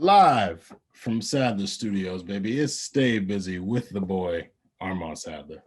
Live from Sadler Studios, baby. It's Stay Busy with the boy, Armand Sadler.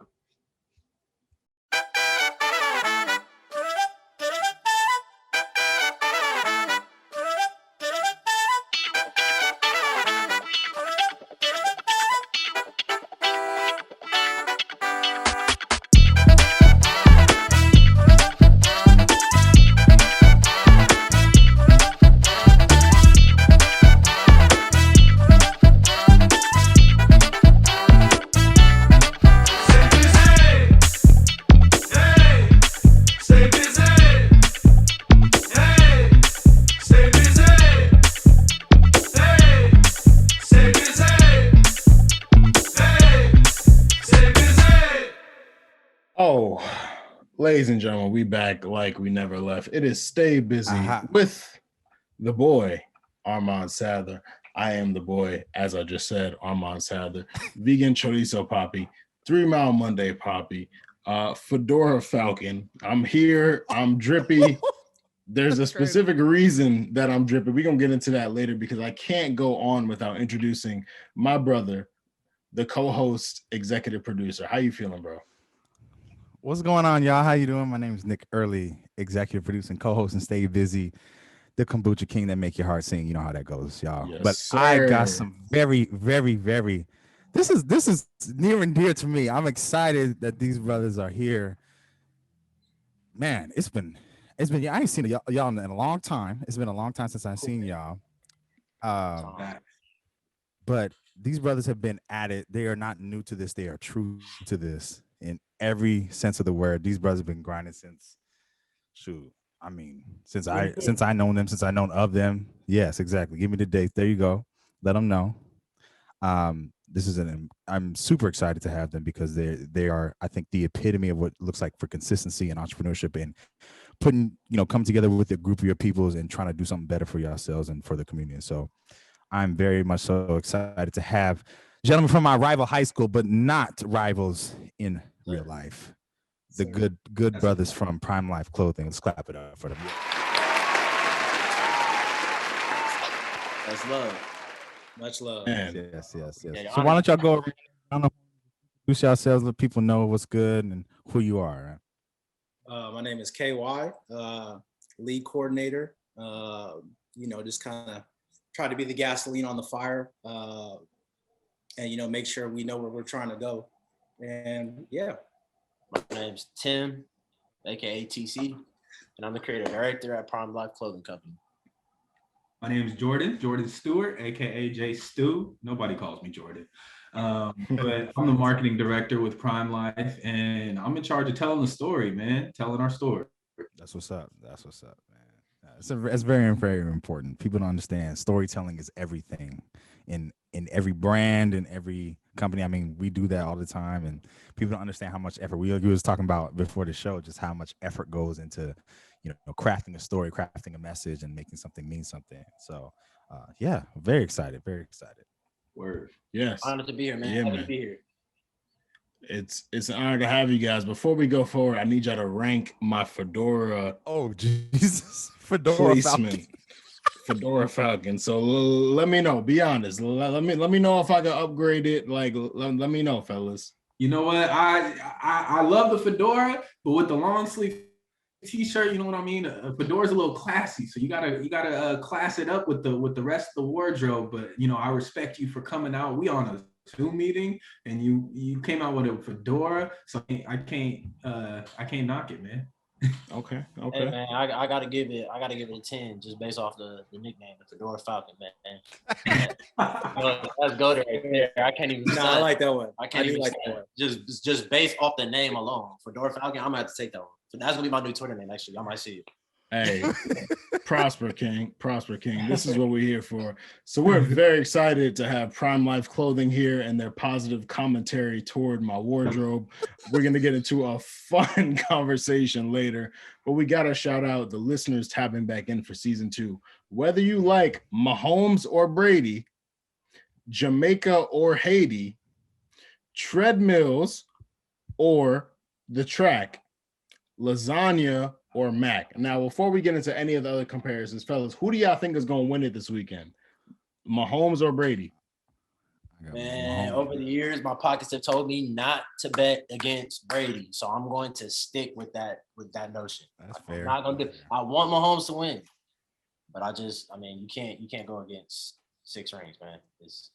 Ladies and gentlemen, we back like we never left. It is Stay Busy with the boy, Armand Sadler. I am the boy, as I just said, Armand Sadler. Vegan chorizo poppy, 3 Mile Monday poppy, Fedora Falcon. I'm here. I'm drippy. There's a specific reason that I'm drippy. We're going to get into that later because I can't go on without introducing my brother, the co-host, executive producer. How you feeling, bro? What's going on, y'all? How you doing? My name is Nick Early, executive producer and co-host and Stay Busy, the Kombucha King that make your heart sing. You know how that goes, y'all. Yes, but sir. I got some very this is near and dear to me. I'm excited that these brothers are here. Man, it's been I ain't seen y'all in a long time. It's been a long time since I've seen y'all. But these brothers have been at it. They are not new to this. They are true to this in every sense of the word. These brothers have been grinding since I known them, since I known of them. Yes, exactly. Give me the date. There you go. Let them know. I'm super excited to have them because they are, I think, the epitome of what looks like for consistency and entrepreneurship and putting, come together with a group of your peoples and trying to do something better for yourselves and for the community. So I'm very much so excited to have gentlemen from my rival high school, but not rivals in real life. The good brothers from Prime Life Clothing. Let's clap it up for them. That's love. Much love. Yes. So why don't y'all go around, introduce yourselves, let people know what's good and who you are. My name is KY, lead coordinator. Just kind of try to be the gasoline on the fire, and make sure we know where we're trying to go. And yeah. My name's Tim, aka TC, and I'm the creative director at Prime Life Clothing Company. My name is Jordan Stewart, aka J Stew. Nobody calls me Jordan. But I'm the marketing director with Prime Life, and I'm in charge of telling the story, man. Telling our story. That's what's up, man. It's very, very important. People don't understand storytelling is everything in every brand, in every company. I mean, we do that all the time, and people don't understand how much effort. We was talking about before the show, just how much effort goes into, crafting a story, crafting a message, and making something mean something. So, very excited. Word. Yes. Honored to be here, man. Yeah, Happy to be here. It's an honor to have you guys. Before we go forward, I need y'all to rank my Fedora. Oh Jesus, Fedora placement. Falcon. Fedora Falcon. So let me know. Be honest. Let me know if I can upgrade it. Like let me know, fellas. You know what? I love the fedora, but with the long sleeve t-shirt, you know what I mean? A fedora's a little classy, so you gotta class it up with the rest of the wardrobe. But I respect you for coming out. We on a Zoom meeting, and you came out with a fedora, so I can't knock it, man. Okay. Hey man, I gotta give it a 10 just based off the nickname, the Fedora Falcon, man. Let's go there right there. I can't even. No, I like that one. I can't even like that one. Just based off the name alone, Fedora Falcon. I'm gonna have to take that one. So that's gonna be my new Twitter name. Actually, I might see it. Hey, Prosper King. This is what we're here for. So we're very excited to have Prime Life Clothing here and their positive commentary toward my wardrobe. We're going to get into a fun conversation later, but we got to shout out the listeners tapping back in for season 2. Whether you like Mahomes or Brady, Jamaica or Haiti, treadmills or the track, lasagna or Mac. Now, before we get into any of the other comparisons, fellas, who do y'all think is going to win it this weekend? Mahomes or Brady? Man, over the years, my pockets have told me not to bet against Brady, so I'm going to stick with that notion. That's fair. I'm not gonna I want Mahomes to win, but I mean, you can't go against 6 rings, man. It's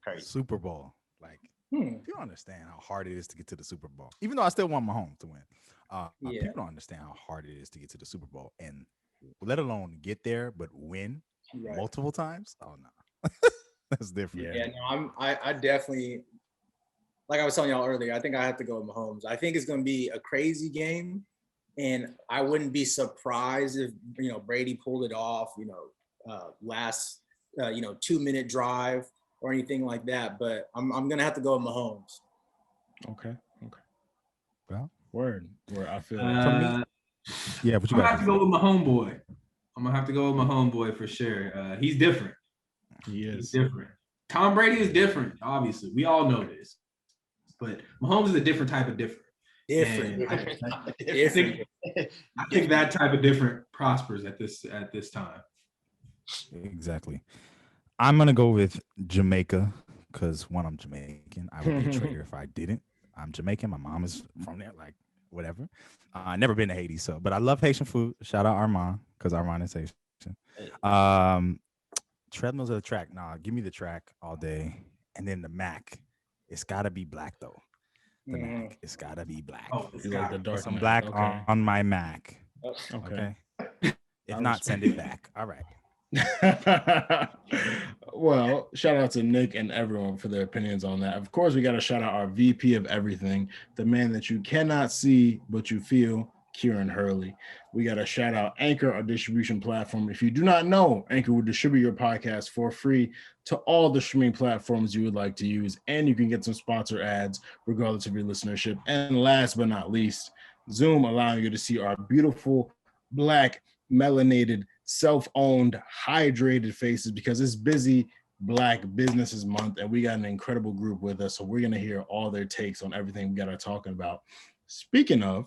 crazy. Super Bowl, like people don't understand how hard it is to get to the Super Bowl. Even though I still want Mahomes to win, people don't understand how hard it is to get to the Super Bowl, and let alone get there, but win multiple times. Oh no. That's different. Yeah, no, I definitely, like I was telling y'all earlier, I think I have to go with Mahomes. I think it's going to be a crazy game, and I wouldn't be surprised if Brady pulled it off. Last 2-minute drive or anything like that. But I'm going to have to go with Mahomes. Okay. Well, word. I feel for me. Yeah, but I'm gonna have to go with my homeboy. I'm gonna have to go with my homeboy for sure. He's different. He's different. Tom Brady is different, obviously. We all know this. But Mahomes is a different type of different. I think that type of different prospers at this time. Exactly. I'm gonna go with Jamaica because one, I'm Jamaican. I would be a traitor if I didn't. I'm Jamaican. My mom is from there, like whatever. I never been to Haiti, but I love Haitian food. Shout out Armand because Armand is Haitian. Treadmills or the track? Nah, give me the track all day. And then the Mac. It's gotta be black though. The Mac. It's gotta be black. Oh, it's like the dark. Some black on my Mac. Okay. If not, send it back. All right. Well, shout out to Nick and everyone for their opinions on that. Of course, we got to shout out our VP of everything, the man that you cannot see but you feel, Kieran Hurley. We got to shout out Anchor, our distribution platform. If you do not know, Anchor will distribute your podcast for free to all the streaming platforms you would like to use, and you can get some sponsor ads regardless of your listenership. And last but not least, Zoom, allowing you to see our beautiful black melanated self-owned hydrated faces because it's busy Black Businesses Month and we got an incredible group with us, so we're going to hear all their takes on everything we got to talking about. Speaking of,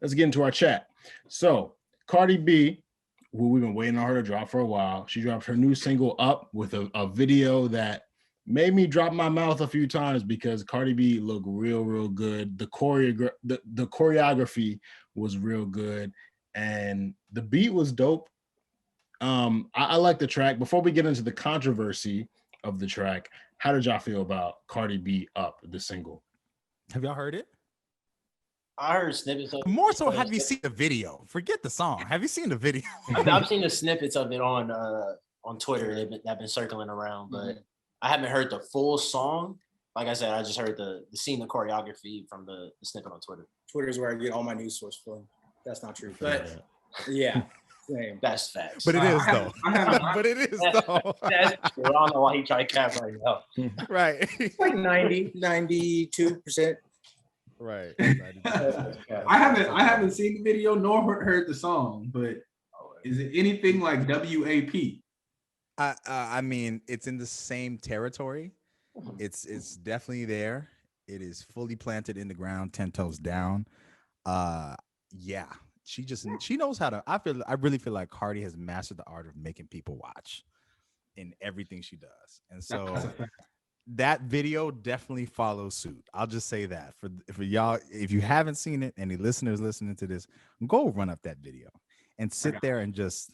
let's get into our chat. So Cardi B, who we've been waiting on her to drop for a while, she dropped her new single Up with a video that made me drop my mouth a few times because Cardi B looked real good. The choreography was real good and the beat was dope. I like the track. Before we get into the controversy of the track, how did y'all feel about Cardi B Up, the single? Have y'all heard it? I heard snippets of it. More so, have you seen the video? Forget the song. Have you seen the video? I've seen the snippets of it on Twitter that been circling around, but I haven't heard the full song. Like I said, I just heard the choreography from the snippet on Twitter. Twitter is where I get all my news source from. That's not true, but yeah, same. That's facts. But it is though. But it is though. That's true. I don't know why he tried to cap right now. Right. It's like 92%. Right. I haven't seen the video nor heard the song, but is it anything like WAP? I mean, it's in the same territory. It's definitely there. It is fully planted in the ground, 10 toes down. Yeah, she knows how to. I really feel like Cardi has mastered the art of making people watch in everything she does, and so that video definitely follows suit. I'll just say that for y'all, if you haven't seen it, any listeners listening to this, go run up that video and sit there and just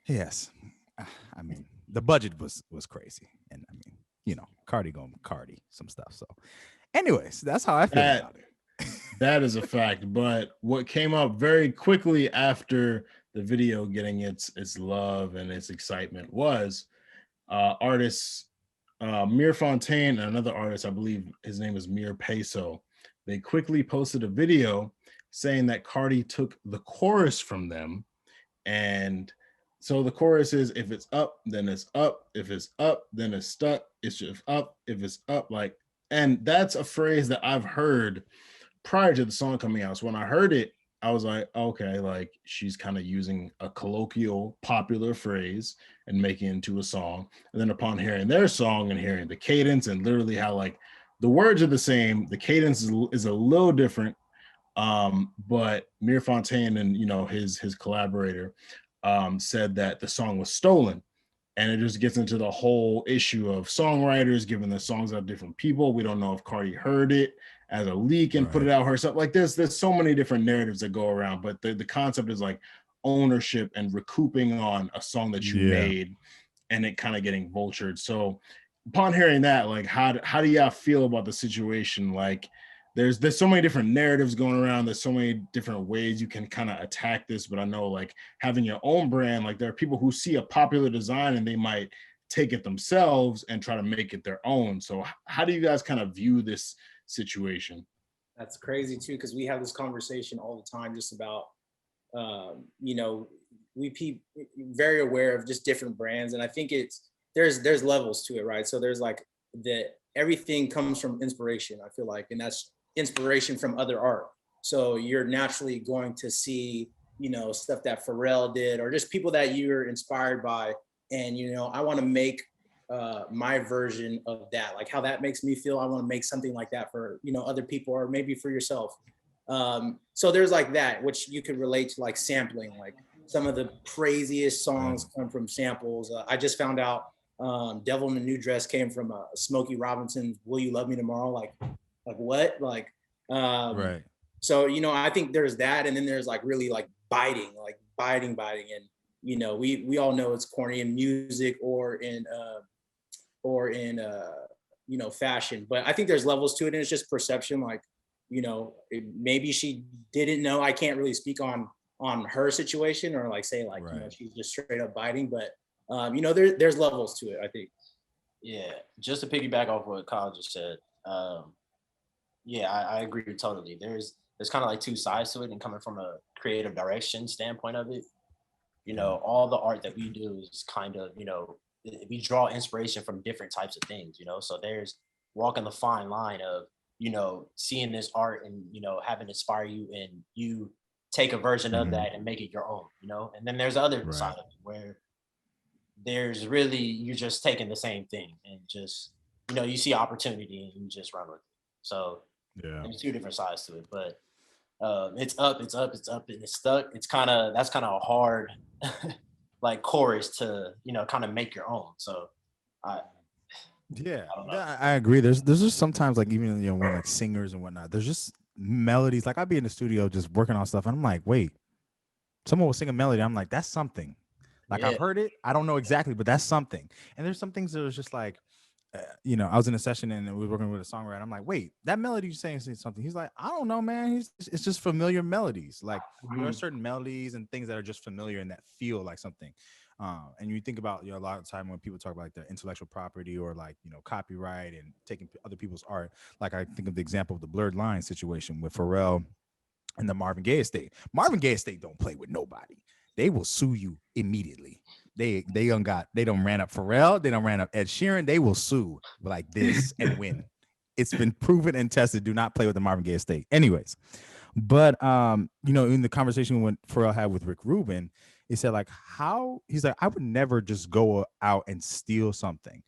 yes. I mean, the budget was crazy, and I mean, Cardi going Cardi some stuff. So, anyways, that's how I feel about it. That is a fact. But what came up very quickly after the video getting its love and its excitement was artists Mir Fontaine and another artist, I believe his name is Mir Peso. They quickly posted a video saying that Cardi took the chorus from them. And so the chorus is, if it's up, then it's up. If it's up, then it's stuck. It's just up. If it's up, and that's a phrase that I've heard prior to the song coming out. So when I heard it, I was like, okay, she's kind of using a colloquial, popular phrase and making it into a song. And then upon hearing their song and hearing the cadence and literally how the words are the same, the cadence is a little different. But Mir Fontaine and his collaborator said that the song was stolen. And it just gets into the whole issue of songwriters giving the songs out to different people. We don't know if Cardi heard it as a leak and put it out herself. Like there's so many different narratives that go around, but the concept is like ownership and recouping on a song that you made and it kind of getting vultured. So upon hearing that, like how do y'all feel about the situation? Like there's so many different narratives going around. There's so many different ways you can kind of attack this, but I know like having your own brand, like there are people who see a popular design and they might take it themselves and try to make it their own. So how do you guys kind of view this situation? That's crazy too, because we have this conversation all the time just about, you know, we very aware of just different brands. And I think there's levels to it, right? So there's like everything comes from inspiration, I feel like, and that's inspiration from other art. So you're naturally going to see, you know, stuff that Pharrell did or just people that you're inspired by. And, you know, I want to make my version of that, like how that makes me feel. I want to make something like that for, you know, other people or maybe for yourself. So there's like that, which you could relate to like sampling, like some of the craziest songs come from samples. I just found out Devil in a New Dress came from Smokey Robinson's Will You Love Me Tomorrow? Like what? Like, so, you know, I think there's that. And then there's like really like biting. And, you know, we all know it's corny in music or in, you know, fashion, but I think there's levels to it. And it's just perception. Like, you know, maybe she didn't know. I can't really speak on her situation or like say like, you know, she's just straight up biting, but you know, there's levels to it, I think. Yeah, just to piggyback off what Kyle just said, yeah, I agree totally. There's kind of like two sides to it, and coming from a creative direction standpoint of it, you know, all the art that we do is kind of, you know, we draw inspiration from different types of things, you know. So there's walking the fine line of, you know, seeing this art and, you know, having it inspire you and you take a version of that and make it your own, you know. And then there's the other side of it where there's really, you're just taking the same thing and just, you know, you see opportunity and you just run with it. So there's two different sides to it, but it's up, and it's stuck. It's that's kind of a hard like chorus to, you know, kind of make your own. So I agree. There's just sometimes like even, you know, when like singers and whatnot, there's just melodies. Like I'd be in the studio just working on stuff and I'm like, wait, someone will sing a melody. I'm like, that's something. Like I've heard it. I don't know exactly, but that's something. And there's some things that was just like, you know, I was in a session and we were working with a songwriter. I'm like, wait, that melody you're saying is something. He's like, I don't know, man. It's just familiar melodies. Like there are certain melodies and things that are just familiar and that feel like something. And you think about, you know, a lot of time when people talk about like the intellectual property or like, you know, copyright and taking other people's art. Like I think of the example of the Blurred Line situation with Pharrell and the Marvin Gaye estate. Marvin Gaye estate don't play with nobody. They will sue you immediately. They don't ran up Pharrell. They don't ran up Ed Sheeran. They will sue like this and win. It's been proven and tested. Do not play with the Marvin Gaye estate. Anyways, but you know, in the conversation when Pharrell had with Rick Rubin, he said like he's like, I would never just go out and steal something.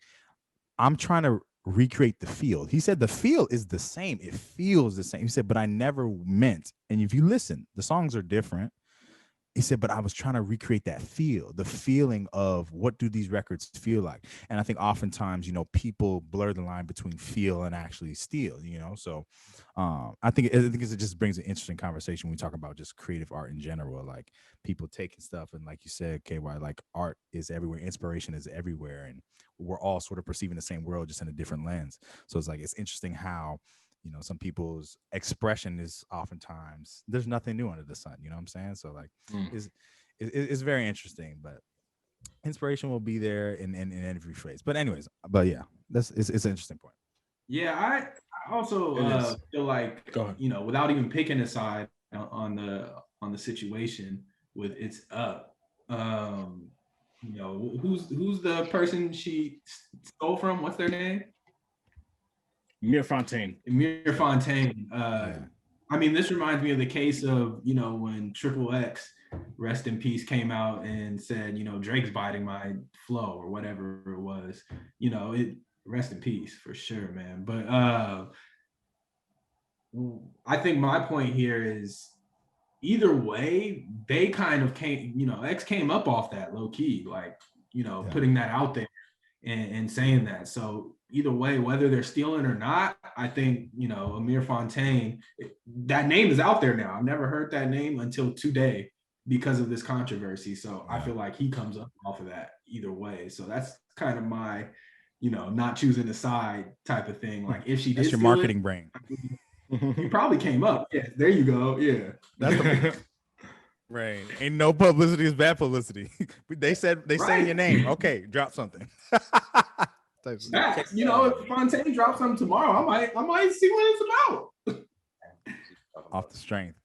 I'm trying to recreate the feel. He said the feel is the same. It feels the same. He said, but I never meant. And if you listen, the songs are different. He said, but I was trying to recreate that the feeling of what do these records feel like? And I think oftentimes, you know, people blur the line between feel and actually steal, you know? So I think it just brings an interesting conversation when we talk about just creative art in general, like people taking stuff. And like you said, KY, like art is everywhere. Inspiration is everywhere. And we're all sort of perceiving the same world just in a different lens. So it's like, it's interesting how, you know, some people's expression is oftentimes there's nothing new under the sun. You know what I'm saying? So like, it's very interesting. But inspiration will be there in every phrase. But anyways, yeah, it's an interesting point. Yeah, I also feel like, you know, without even picking a side on the situation with It's Up, you know, who's the person she stole from? What's their name? Amir Fontaine. I mean, this reminds me of the case of, you know, when Triple X, rest in peace, came out and said, you know, Drake's biting my flow or whatever it was. You know, rest in peace for sure, man. But I think my point here is either way, they kind of came, X came up off that low key, like, putting that out there and saying that. So either way, whether they're stealing or not, I think, Amir Fontaine, that name is out there now. I've never heard that name until today because of this controversy. So I feel like he comes up off of that either way. So that's kind of my, not choosing a side type of thing. Like if she did, that's your marketing brain. You probably came up. Yeah, there you go. Yeah, that's the right. Ain't no publicity is bad publicity. They say your name. Okay, drop something. If Fontaine drops something tomorrow, I might see what it's about. Off the strength.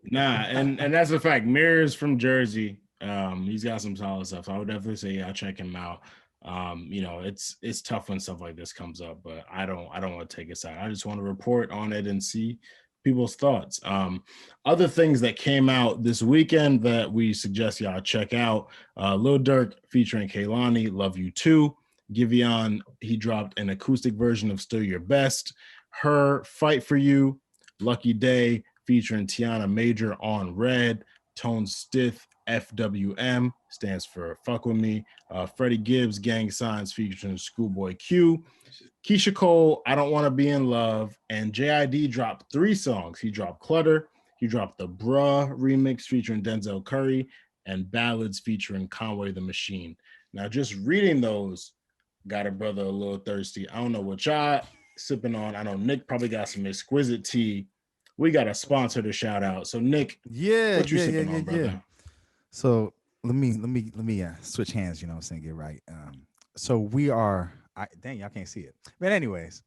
Nah, and that's a fact. Mirror's from Jersey. He's got some solid stuff. So I would definitely say, yeah, check him out. It's tough when stuff like this comes up, but I don't want to take a side. I just want to report on it and see people's thoughts. Other things that came out this weekend that we suggest y'all check out: Lil Durk featuring Kehlani, Love You Too. Giveon, he dropped an acoustic version of Still Your Best. Her, Fight For You. Lucky Day featuring Tiana Major on Red. Tone Stith, FWM, stands for Fuck With Me. Freddie Gibbs, Gang Signs featuring Schoolboy Q. Keisha Cole, I Don't Want to Be in Love. And JID dropped 3 songs. He dropped Clutter. He dropped the Bruh remix featuring Denzel Curry and Ballads featuring Conway the Machine. Now, just reading those got a brother a little thirsty. I don't know what y'all sipping on. I know Nick probably got some exquisite tea. We got a sponsor to shout out. So Nick, what you sipping on, brother? So let me switch hands, you know what I'm saying, get right. So we are, dang, y'all can't see it. But anyways,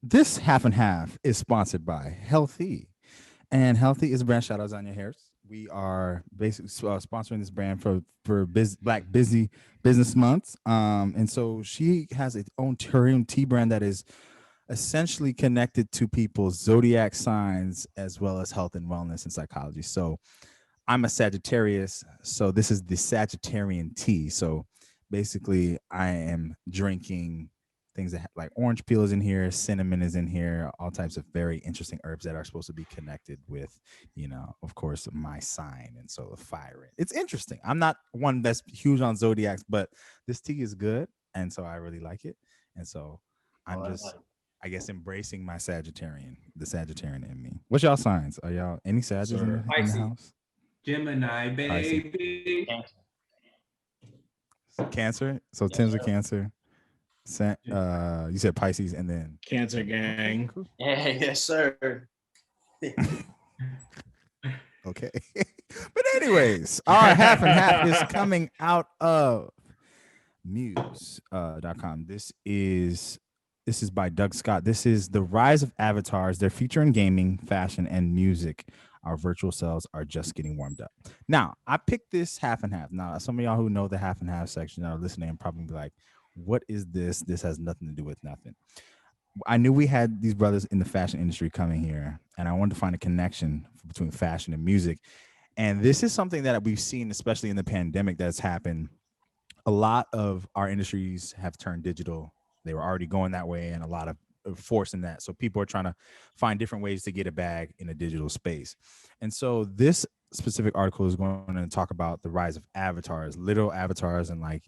this half and half is sponsored by Healthy. And Healthy is a brand, shout outs on your hairs. We are basically sponsoring this brand for Black Busy Business Month. And so she has her own tea brand that is essentially connected to people's zodiac signs as well as health and wellness and psychology. So I'm a Sagittarius, so this is the Sagittarian tea. So basically I am drinking things that like orange peel is in here, cinnamon is in here, all types of very interesting herbs that are supposed to be connected with, of course, my sign. And so the fire. It's interesting. I'm not one that's huge on zodiacs, but this tea is good. And so I really like it. And so I'm I guess embracing my the Sagittarian in me. What's y'all signs? Are y'all any Sagittarians in the house? Gemini, baby. Cancer. So Tim's a Cancer. You said Pisces and then Cancer gang. Hey, yes, sir. Okay. But anyways, our half and half is coming out of muse.com. This is by Doug Scott. This is The Rise of Avatars. They're featuring gaming, fashion, and music. Our virtual selves are just getting warmed up. Now, I picked this half and half. Now, some of y'all who know the half and half section are listening and probably be like, what is this? This has nothing to do with nothing. I knew we had these brothers in the fashion industry coming here, and I wanted to find a connection between fashion and music. And this is something that we've seen, especially in the pandemic, that's happened. A lot of our industries have turned digital. They were already going that way, and a lot of force in that. So people are trying to find different ways to get a bag in a digital space. And so this specific article is going to talk about the rise of avatars, literal avatars, and like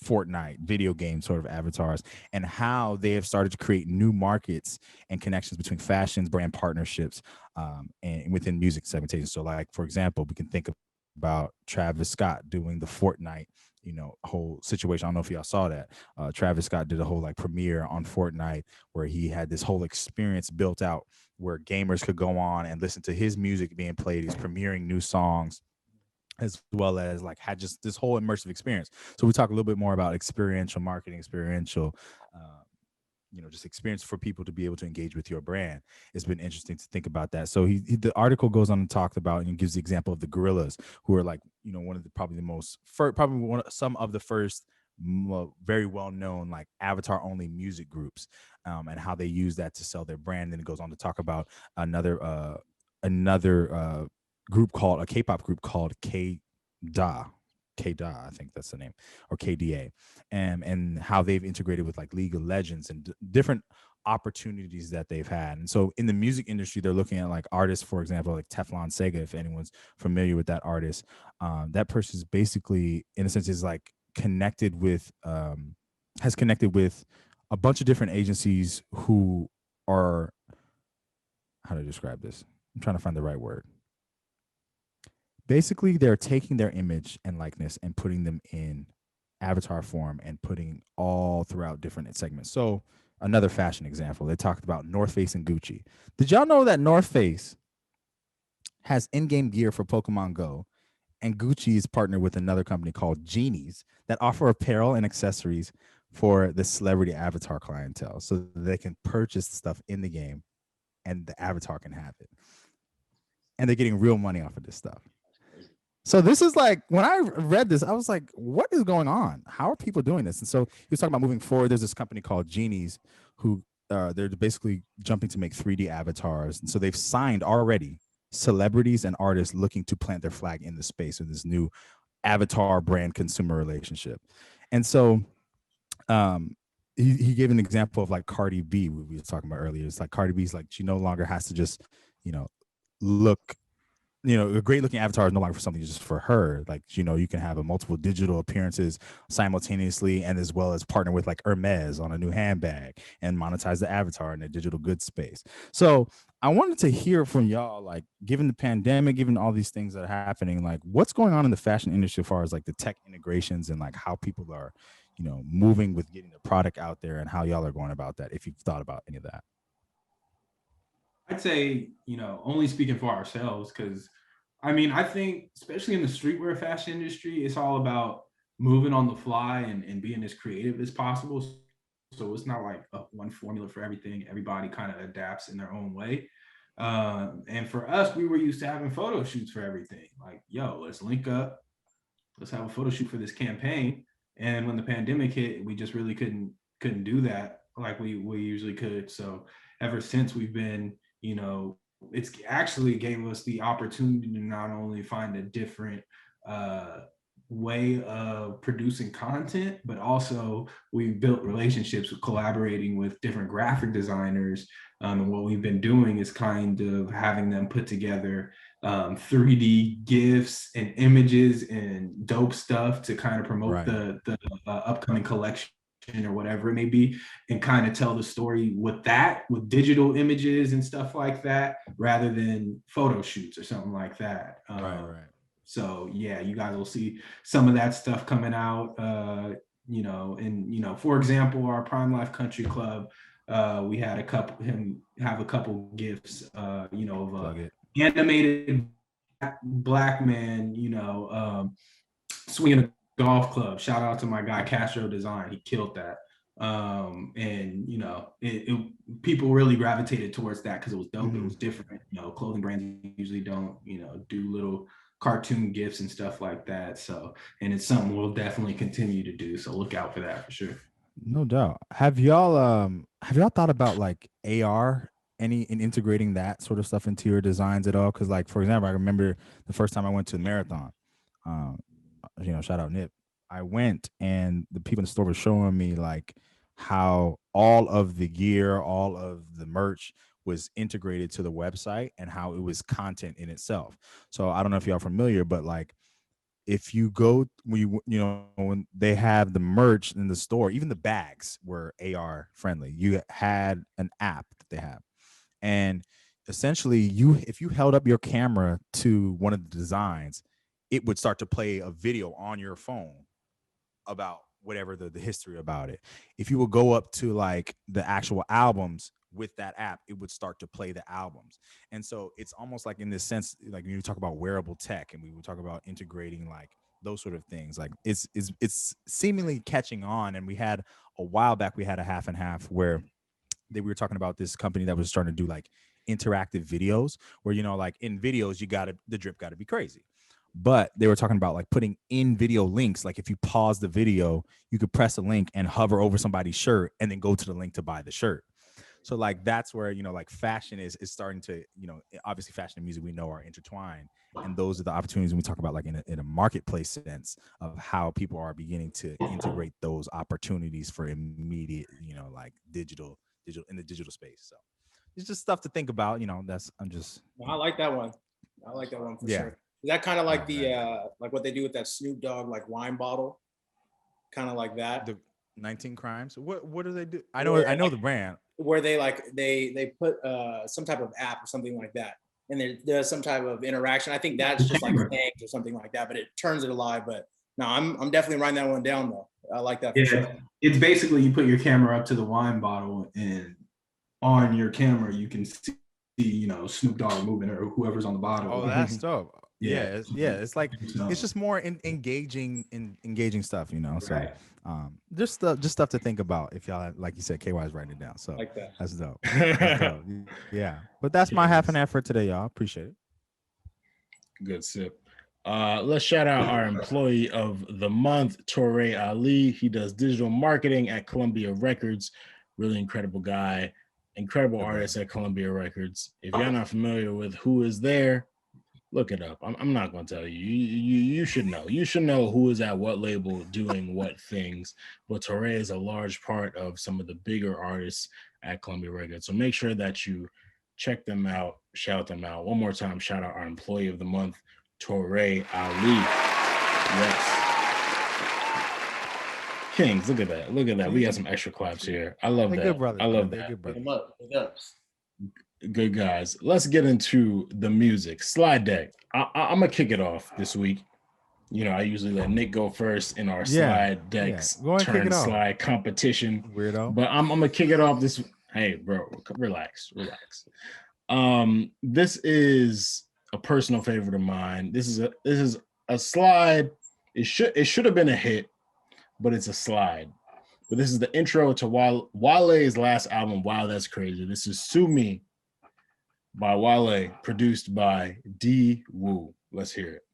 Fortnite, video game sort of avatars, and how they have started to create new markets and connections between fashions, brand partnerships, and within music segmentation. So like, for example, we can think about Travis Scott doing the Fortnite whole situation. I don't know if y'all saw that. Travis Scott did a whole premiere on Fortnite where he had this whole experience built out where gamers could go on and listen to his music being played. He's premiering new songs as well as had just this whole immersive experience. So we talk a little bit more about experiential marketing, just experience for people to be able to engage with your brand. It's been interesting to think about that. So the article goes on and talks about and gives the example of the Gorillas, who are one of the some of the first very well-known avatar only music groups, and how they use that to sell their brand. And it goes on to talk about another K-pop group called K-Da, I think that's the name, or KDA, and how they've integrated with League of Legends and different opportunities that they've had. And so in the music industry, they're looking at like artists, for example, like Teflon Sega, if anyone's familiar with that artist. That person is basically, in a sense, is like connected with, has connected with a bunch of different agencies who are, how to describe this? I'm trying to find the right word. Basically, they're taking their image and likeness and putting them in avatar form and putting all throughout different segments. So another fashion example, they talked about North Face and Gucci. Did y'all know that North Face has in-game gear for Pokemon Go, and Gucci is partnered with another company called Genies that offer apparel and accessories for the celebrity avatar clientele, so they can purchase stuff in the game and the avatar can have it. And they're getting real money off of this stuff. So this is like, when I read this, I was like, what is going on? How are people doing this? And so he was talking about moving forward. There's this company called Genies who they're basically jumping to make 3D avatars. And so they've signed already celebrities and artists looking to plant their flag in the space of this new avatar brand consumer relationship. And so he gave an example of like Cardi B, we were talking about earlier. It's like Cardi B's like, she no longer has to just, look, a great looking avatar is no longer for something just for her. Like, you can have a multiple digital appearances simultaneously, and as well as partner with like Hermes on a new handbag and monetize the avatar in the digital goods space. So I wanted to hear from y'all, like, given the pandemic, given all these things that are happening, like what's going on in the fashion industry as far as like the tech integrations and like how people are, moving with getting the product out there, and how y'all are going about that, if you've thought about any of that. I'd say, only speaking for ourselves, because I think especially in the streetwear fashion industry, it's all about moving on the fly and being as creative as possible. So it's not like one formula for everything. Everybody kind of adapts in their own way. And for us, we were used to having photo shoots for everything. Like, yo, let's link up. Let's have a photo shoot for this campaign. And when the pandemic hit, we just really couldn't do that like we usually could. So ever since, we've been, it's actually gave us the opportunity to not only find a different way of producing content, but also we built relationships with collaborating with different graphic designers. And what we've been doing is kind of having them put together 3D GIFs and images and dope stuff to kind of promote the upcoming collection or whatever it may be, and kind of tell the story with digital images and stuff like that, rather than photo shoots or something like that. So yeah, you guys will see some of that stuff coming out. For example, our Prime Life Country Club, we had have a couple gifts, of animated black man, swinging a golf club. Shout out to my guy Castro Design. He killed that. People really gravitated towards that because it was dope. It was different. Clothing brands usually don't, do little cartoon gifts and stuff like that. So, and it's something we'll definitely continue to do. So look out for that for sure. No doubt. Have y'all thought about like AR in integrating that sort of stuff into your designs at all? Because like, for example, I remember the first time I went to the marathon, shout out Nip. I went and the people in the store were showing me like how all of the gear, all of the merch was integrated to the website and how it was content in itself. So I don't know if y'all familiar, but like if you go, when they have the merch in the store, even the bags were AR friendly. You had an app that they have, and essentially if you held up your camera to one of the designs, it would start to play a video on your phone about whatever the history about it. If you would go up to like the actual albums with that app, it would start to play the albums. And so it's almost like in this sense, like when you talk about wearable tech and we would talk about integrating like those sort of things, like it's seemingly catching on. And we had a while back, we had a half and half where we were talking about this company that was starting to do like interactive videos where, like in videos, the drip got to be crazy. But they were talking about like putting in video links. Like if you pause the video, you could press a link and hover over somebody's shirt and then go to the link to buy the shirt. So like that's where, like fashion is starting to, obviously fashion and music we know are intertwined. And those are the opportunities when we talk about like in a marketplace sense of how people are beginning to integrate those opportunities for immediate, like digital in the digital space. So it's just stuff to think about. You know, I like that one. I like that one for sure. Is that kind of like like what they do with that Snoop Dogg like wine bottle? Kind of like that. The 19 Crimes. What do they do? I know the brand. Where they they put some type of app or something like that, and there's some type of interaction. I think that's just like things or something like that, but it turns it alive. But no, I'm definitely writing that one down though. I like that for sure. It's basically you put your camera up to the wine bottle, and on your camera you can see, you know, Snoop Dogg moving or whoever's on the bottle. Oh, that's dope. It's like it's just more engaging stuff, you know. So just stuff to think about if y'all, like you said, KY is writing it down. So like that. That's dope. That's dope. Yeah. But that's my half and half for today, y'all. Appreciate it. Good sip. Let's shout out our employee of the month, Touré Ali. He does digital marketing at Columbia Records. Really incredible guy, incredible artist at Columbia Records. If you're not familiar with who is there, look it up. I'm not going to tell you. You should know. You should know who is at what label doing what things. But Touré is a large part of some of the bigger artists at Columbia Records. So make sure that you check them out, shout them out. One more time, shout out our employee of the month, Touré Ali. Yes. Kings, look at that. Look at that. We got some extra claps here. I love that. Good brother. I love that. Good guys. Let's get into the music. Slide deck. I'm gonna kick it off this week. You know, I usually let Nick go first in our slide decks turn slide competition. Weirdo. But I'm gonna kick it off this. Hey, bro, relax. This is a personal favorite of mine. This is a slide. It should have been a hit, but it's a slide. But this is the intro to Wale's last album. Wow, that's crazy. This is Sue Me by Wale, produced by D Woo. Let's hear it.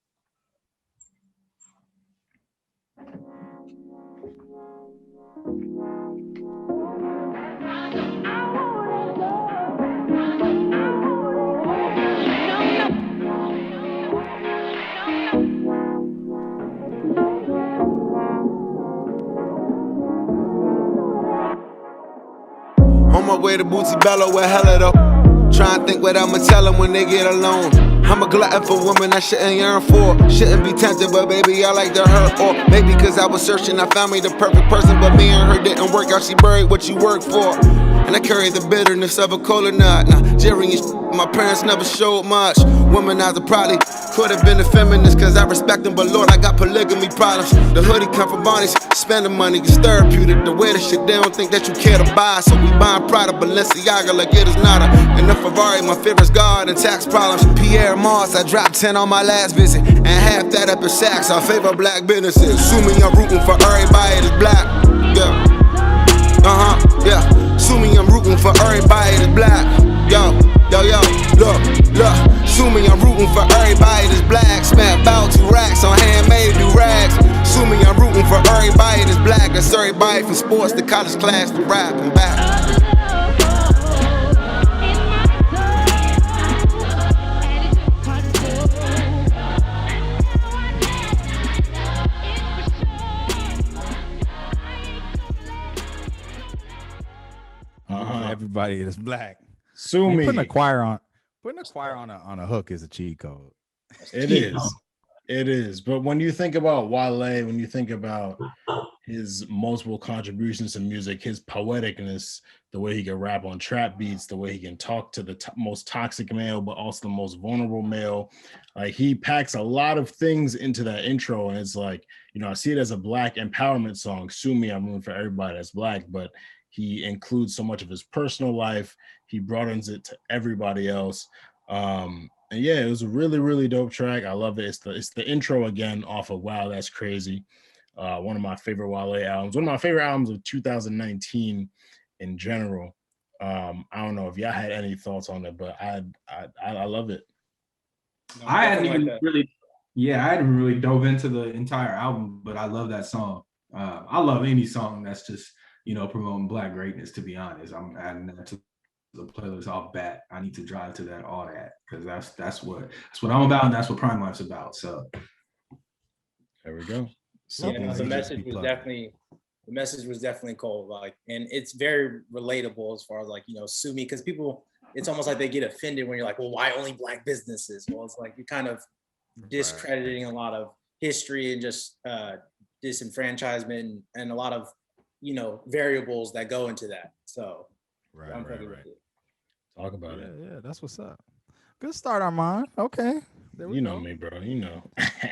On my way to Bootsy Bello with hella though. Try and think what I'ma tell them when they get alone. I'm a glutton for women I shouldn't yearn for. Shouldn't be tempted, but baby, I like to hurt. Or maybe cause I was searching, I found me the perfect person. But me and her didn't work out, she buried what you worked for. And I carry the bitterness of a cola nut. Now, Jerry and my parents never showed much. Womanizer probably could have been a feminist, cause I respect them, but Lord, I got polygamy problems. The hoodie come from Bonnie's, spending money, it's therapeutic. The way the shit, they don't think that you care to buy. So we buying Prada, Balenciaga like it is nada. And the Ferrari, my favorite's God and tax problems. Pierre Moss, I dropped 10 on my last visit. And half that up in Saks, I favor black businesses. Sue me, I'm rooting for everybody that's black. Yeah. Yeah. Sue me, I'm rooting for everybody that's black. Yo, look. Sue me, I'm rooting for everybody that's black. Spent about 2 racks on handmade new rags. Sue me, I'm rooting for everybody that's black. That's everybody from sports to college class to rap and back. Everybody is black. Sue me. Putting a choir on a hook is a cheat code. It is. But when you think about Wale, when you think about his multiple contributions to music, his poeticness, the way he can rap on trap beats, the way he can talk to the most toxic male, but also the most vulnerable male, like he packs a lot of things into that intro. And it's like, you know, I see it as a black empowerment song. Sue me, I'm rooting for everybody that's black, but he includes so much of his personal life. He broadens it to everybody else. And yeah, it was a really, really dope track. I love it. It's the intro again off of Wow, That's Crazy. One of my favorite Wale albums. One of my favorite albums of 2019 in general. I don't know if y'all had any thoughts on it, but I love it. No, I hadn't really dove into the entire album, but I love that song. I love any song that's just, you know, promoting black greatness, to be honest. I'm adding that to the playlist off bat. I need to drive to that, all that, because that's what I'm about, and that's what Prime Life's about. So there we go. So yeah, the message was the message was definitely cold. Like, and it's very relatable as far as like, sue me, because people, it's almost like they get offended when you're like, well, why only Black businesses? Well, it's like you're kind of discrediting a lot of history and just disenfranchisement and a lot of variables that go into that. So I'm ready with it. Talk about it. Yeah, that's what's up. Good start, Armand. Okay, there we go. Know me, bro.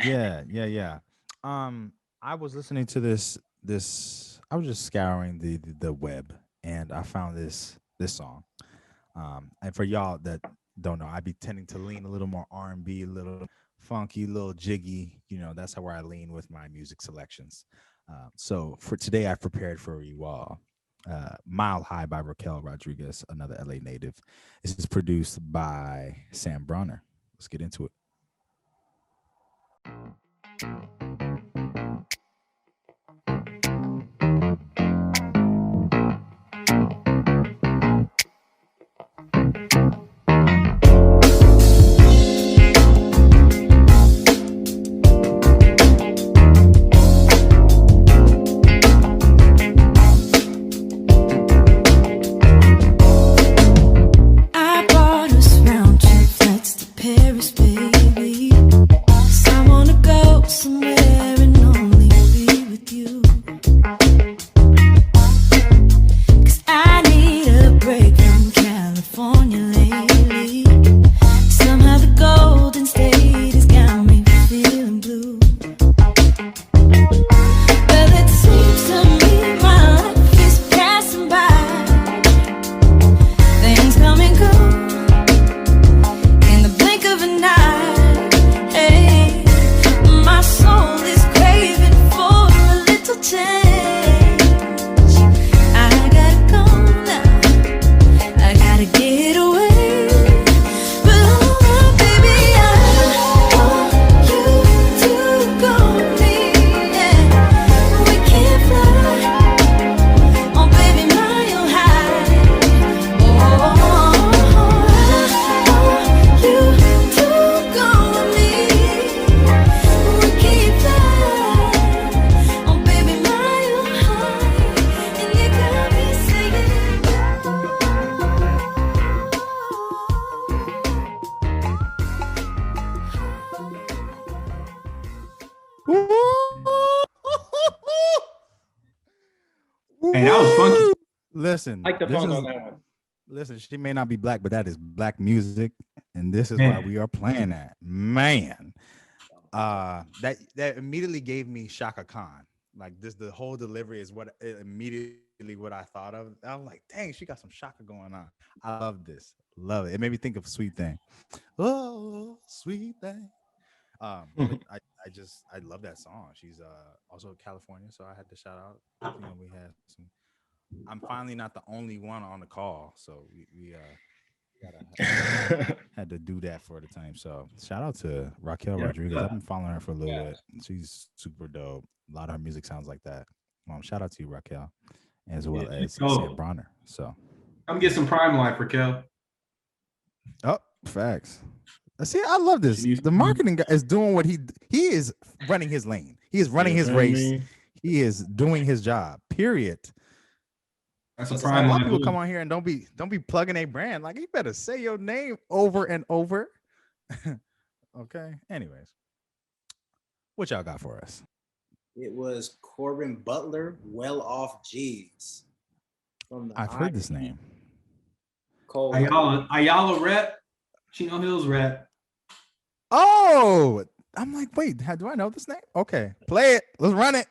Yeah. I was listening to this. I was just scouring the web, and I found this song. And for y'all that don't know, I be tending to lean a little more R&B, a little funky, a little jiggy. That's where I lean with my music selections. So for today, I've prepared for you all Mile High by Raquel Rodriguez, another LA native. This is produced by Sam Bronner. Let's get into it. Hey, that was funky. Listen, like the phone on that one. Listen, she may not be Black, but that is Black music, and this is why we are playing that. Man, that immediately gave me Shaka Khan. Like the whole delivery is what immediately what I thought of. I was like, dang, she got some Shaka going on. I love this, love it. It made me think of Sweet Thing. Oh, Sweet Thing. I love that song. She's also California, so I had to shout out. We had some. I'm finally not the only one on the call, so we had to do that for the time. So shout out to Raquel Rodriguez. I've been following her for a little bit. She's super dope. A lot of her music sounds like that. Shout out to you, Raquel, as well as Sam Bronner. So come get some Prime Life, Raquel. Oh, facts. See, I love this. The marketing guy is doing what he is running his lane. He is running his race. He is doing his job. Period. That's a Prime Life. A lot Life. of people come on here and don't be plugging a brand. Like, you better say your name over and over. Okay. Anyways, what y'all got for us? It was Corbin Butler, Well Off G's. I've heard this name. Ayala rep, Chino Hills rep. Oh, I'm like, wait, do I know this name? Okay, play it. Let's run it.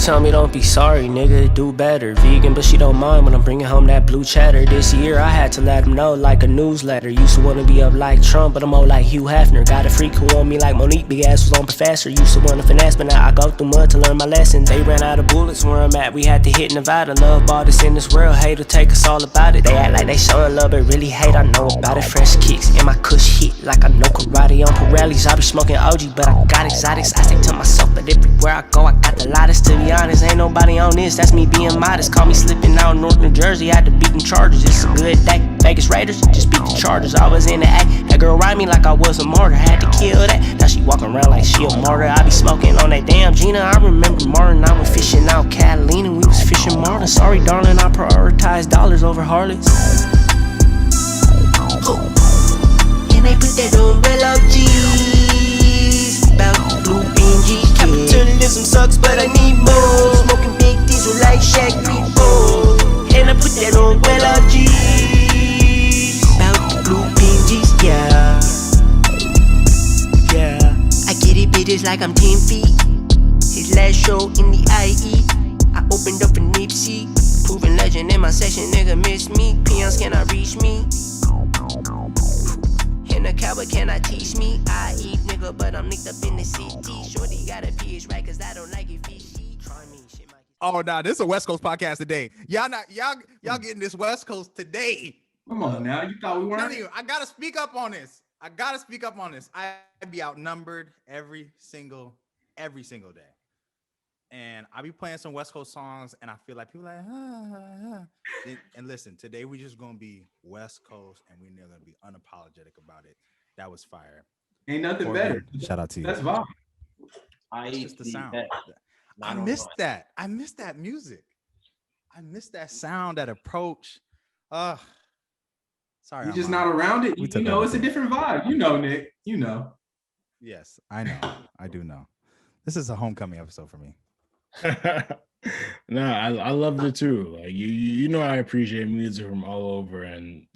Tell me don't be sorry, nigga, do better. Vegan, but she don't mind when I'm bringing home that blue cheddar. This year I had to let him know like a newsletter. Used to wanna be up like Trump, but I'm more like Hugh Hefner. Got a freak who on me like Monique, big ass was on Professor. Used to wanna finesse, but now I go through mud to learn my lessons. They ran out of bullets where I'm at, we had to hit Nevada. Love bought us in this world, hate to take us all about it. They act like they showing love, but really hate, I know about it. Fresh kicks in my kush hit like I know karate on Pirellis. I be smoking OG, but I got exotics. I say to myself, but everywhere I go, I got the lightest to be honest, ain't nobody on this, that's me being modest. Call me slipping out North New Jersey, had to beat them Chargers. It's a good day. Vegas Raiders, just beat the Chargers. I was in the act. That girl ride me like I was a martyr. Had to kill that. Now she walking around like she a martyr. I be smoking on that damn Gina. I remember Martin. I was fishing out Catalina. We was fishing Martin. Sorry, darling, I prioritize dollars over harlots. And they put that umbrella G's. About blue bingy. Capitalism sucks, but I need more. Smoking big diesel like Shaq Repo. And I put that umbrella G's. About blue bingies, yeah. Yeah. I get it, bitches, like I'm 10 feet. His last show in the IE. I opened up a Nipsey. Proven legend in my section, nigga miss me. Peons cannot reach me. In a cowboy cannot teach me. I eat nigga, but I'm nicked up in the city. Shorty got a PH right, cause I don't like it fishy. Try me, shit, my... Oh, nah, this is a West Coast podcast today. Y'all getting this West Coast today. Come on now, you thought we weren't? I gotta speak up on this. I'd be outnumbered every single day. And I be playing some West Coast songs, and I feel like people like, And listen, today we just gonna be West Coast, and we're gonna be unapologetic about it. That was fire. Ain't nothing better. Shout out to you. That's vibe. It's just the sound. I missed that. I missed that music. I missed that sound, that approach. Sorry. You're just not around it. You know, it's a different vibe. You know, Nick. You know. Yes, I know. I do know. This is a homecoming episode for me. No, I loved it too. Like you know, I appreciate music from all over, and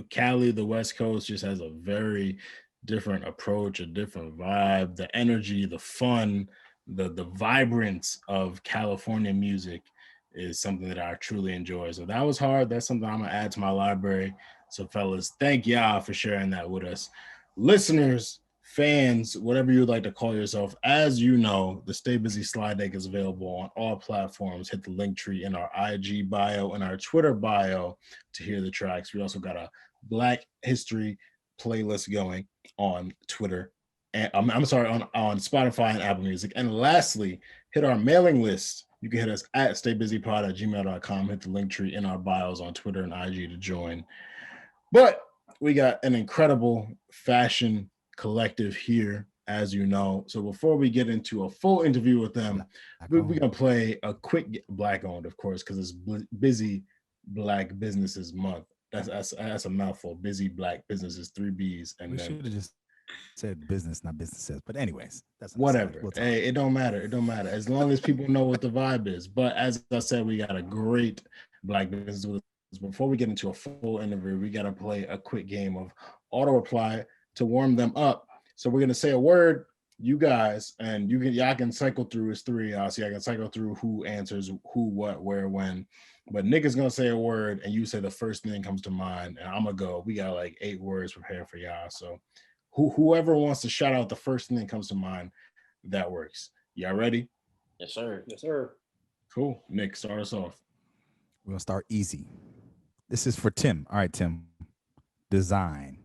Cali, the West Coast, just has a very different approach, a different vibe, the energy, the fun, the vibrance of California music is something that I truly enjoy. So that was hard. That's something I'm gonna add to my library. So fellas, thank y'all for sharing that with us. Listeners, fans, whatever you would like to call yourself, as you know, the Stay Busy slide deck is available on all platforms. Hit the link tree in our IG bio and our Twitter bio to hear the tracks. We also got a Black History playlist going on Twitter, and on Spotify and Apple Music. And lastly, hit our mailing list. You can hit us at staybusypod@gmail.com. Hit the link tree in our bios on Twitter and IG to join. But we got an incredible fashion collective here, as you know. So before we get into a full interview with them, we're gonna play a quick Black owned, of course, because it's Busy Black Businesses Month. That's a mouthful. Busy Black Businesses, 3 B's, and we then should have just said business, not businesses. But anyways, that's whatever. Hey, it don't matter. It don't matter as long as people know what the vibe is. But as I said, we got a great Black business with us. Before we get into a full interview, we gotta play a quick game of auto reply to warm them up. So we're gonna say a word, you guys, and y'all can cycle through. It's 3 of y'all, so y'all can cycle through who answers who, what, where, when. But Nick is gonna say a word, and you say the first thing that comes to mind, and I'm gonna go. We got like 8 words prepared for y'all. So whoever wants to shout out the first thing that comes to mind, that works. Y'all ready? Yes, sir. Yes, sir. Cool. Nick, start us off. We're gonna start easy. This is for Tim. All right, Tim. Design.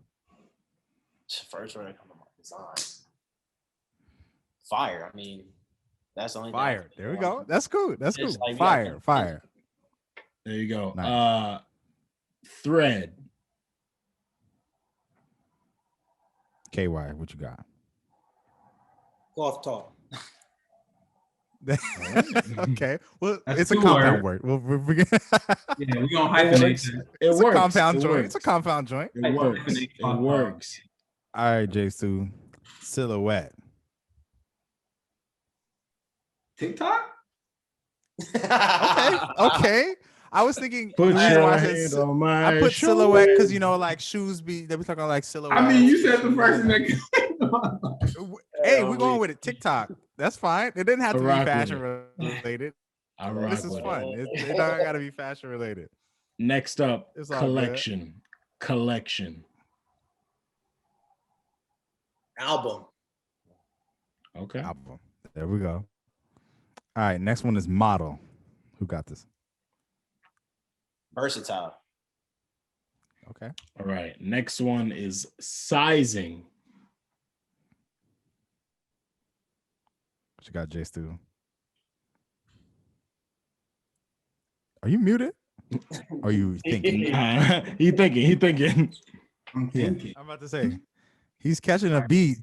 First word come to mind, design. Fire. I mean, that's the only fire. There we go. That's cool. That's cool. Like, fire. Fire. There you go. Nice. Thread. KY, what you got? Golf talk. Okay. Well, That's it's a 2 compound words. word. We're Yeah, we're gonna hyphenate that. It's works. a compound It joint. works. It's a compound joint. It works. It works. All right, J-Stu. Silhouette. TikTok? Okay. I was thinking Put the reason your why hand on my I put shoulder. silhouette because like shoes they be talking like silhouette. I mean, you said the first thing that came to mind. Hey, we're going with it. TikTok. That's fine. It didn't have to be rock with fashion related. This is fun. It don't gotta be fashion related. Next up, It's all collection. Collection. Album. Okay. Album. There we go. All right, next one is model. Who got this? Versatile. Okay. All right. Next one is sizing. What you got, J-Stu? Are you muted? Are you thinking? He thinking. I'm thinking. I'm about to say he's catching a beat.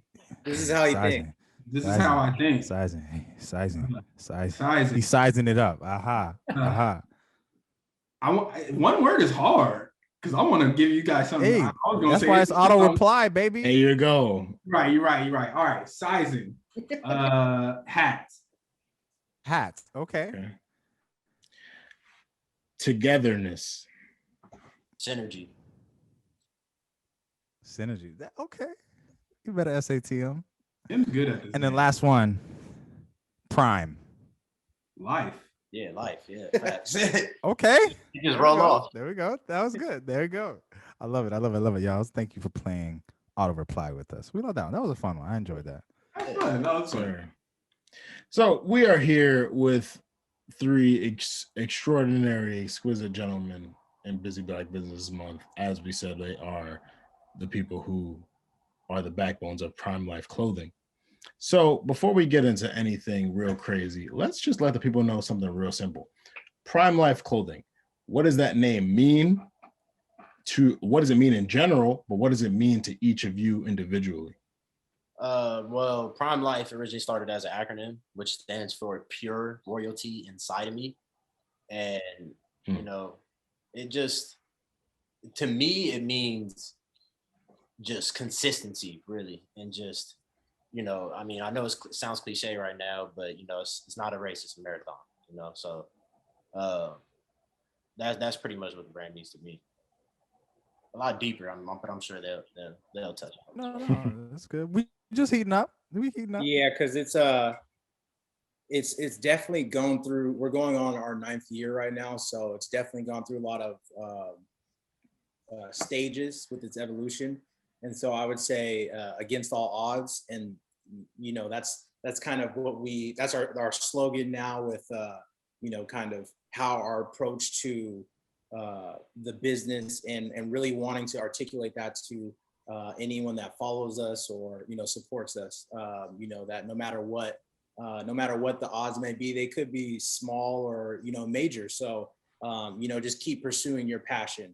This is how you think. This is how I think. Sizing. Sizing. He's sizing it up. Aha. One word is hard because I want to give you guys something. Hey, that's why it's auto reply, baby. There you go. Right, you're right. All right, sizing. Hats. Okay. Togetherness. Synergy. Okay. You better SATM. I'm good at this. And then last one, prime. Life. Yeah, life. Yeah. Okay. You just roll off. There we go. That was good. There you go. I love it, y'all. Thank you for playing auto reply with us. We love that one. That was a fun one. I enjoyed that. That's fun. That was fun. So we are here with three extraordinary, exquisite gentlemen in Busy Black Business Month. As we said, they are the people who are the backbones of Prime Life Clothing. So before we get into anything real crazy, let's just let the people know something real simple. Prime Life Clothing. What does that name mean? What does it mean in general, but what does it mean to each of you individually? Well, Prime Life originally started as an acronym, which stands for Pure Royalty Inside of Me. And, you know, it just, to me, it means just consistency, really. And just, you know, I mean, I know it sounds cliche right now, but, you know, it's not a race, it's a marathon, you know? So that's pretty much what the brand means to me. A lot deeper, but I'm sure they'll touch on it. No, that's good. We just heating up. Yeah, because it's definitely going through. We're going on our 9th year right now, so it's definitely gone through a lot of stages with its evolution. And so I would say against all odds, and you know that's kind of what that's our slogan now with you know, kind of how our approach to the business and really wanting to articulate that to anyone that follows us or, you know, supports us, you know, that no matter what the odds may be, they could be small or, you know, major. So, you know, just keep pursuing your passion.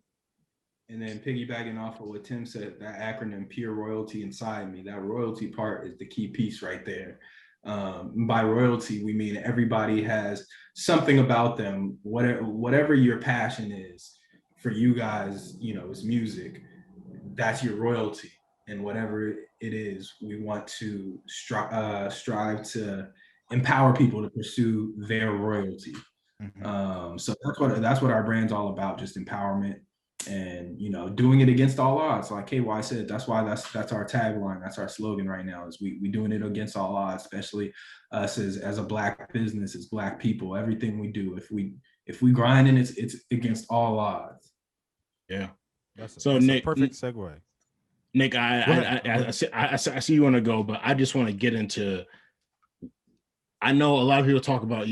And then piggybacking off of what Tim said, that acronym Pure Royalty Inside Me, that royalty part is the key piece right there. By royalty, we mean everybody has something about them, whatever your passion is. For you guys, you know, it's music. That's your royalty. And whatever it is, we want to strive to empower people to pursue their royalty. So that's what our brand's all about, just empowerment. And, you know, doing it against all odds, like KY said. That's why that's our tagline, that's our slogan right now, is we doing it against all odds, especially us as a Black business, as Black people. Everything we do, if we grind and it's against all odds. Yeah. That's Nick, a perfect segue. Nick, I see you want to go, but I just want to get into, I know a lot of people talk about,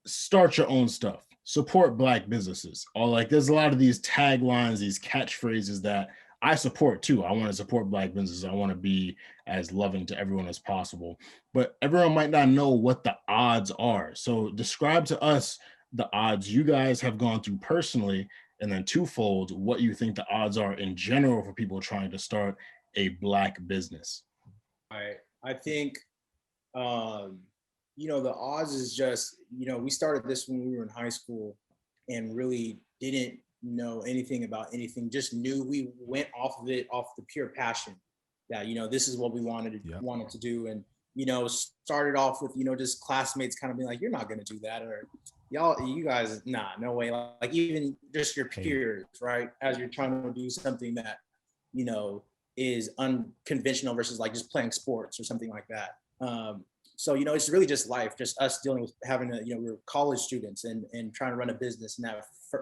start your own stuff. Support Black businesses, or like there's a lot of these taglines, these catchphrases that I support too. I want to support Black businesses. I want to be as loving to everyone as possible, but everyone might not know what the odds are. So describe to us the odds you guys have gone through personally, and then twofold, what you think the odds are in general for people trying to start a Black business. I think, you know, the odds is just, you know, we started this when we were in high school and really didn't know anything about anything, just knew we went off the pure passion that, you know, this is what we wanted to do. And, you know, started off with, you know, just classmates kind of being like, you're not going to do that. Or you guys, nah, no way. Like even just your peers, right? As you're trying to do something that, you know, is unconventional versus like just playing sports or something like that. So, you know, it's really just life, just us dealing with having to, you know, we're college students and trying to run a business. And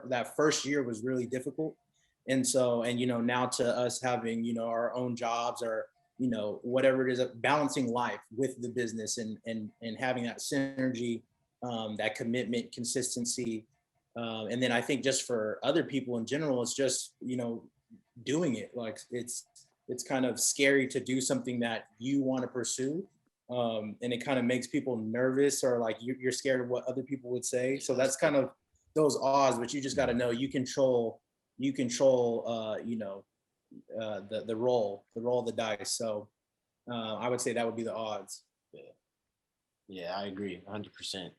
that first year was really difficult. And so, and, you know, now to us having, you know, our own jobs or, you know, whatever it is, balancing life with the business and having that synergy, that commitment, consistency. And then I think just for other people in general, it's just, you know, doing it. Like it's kind of scary to do something that you want to pursue. And it kind of makes people nervous or like you're scared of what other people would say. So that's kind of those odds, but you just got to know you control the roll of the dice. So I would say that would be the odds. Yeah, I agree 100%.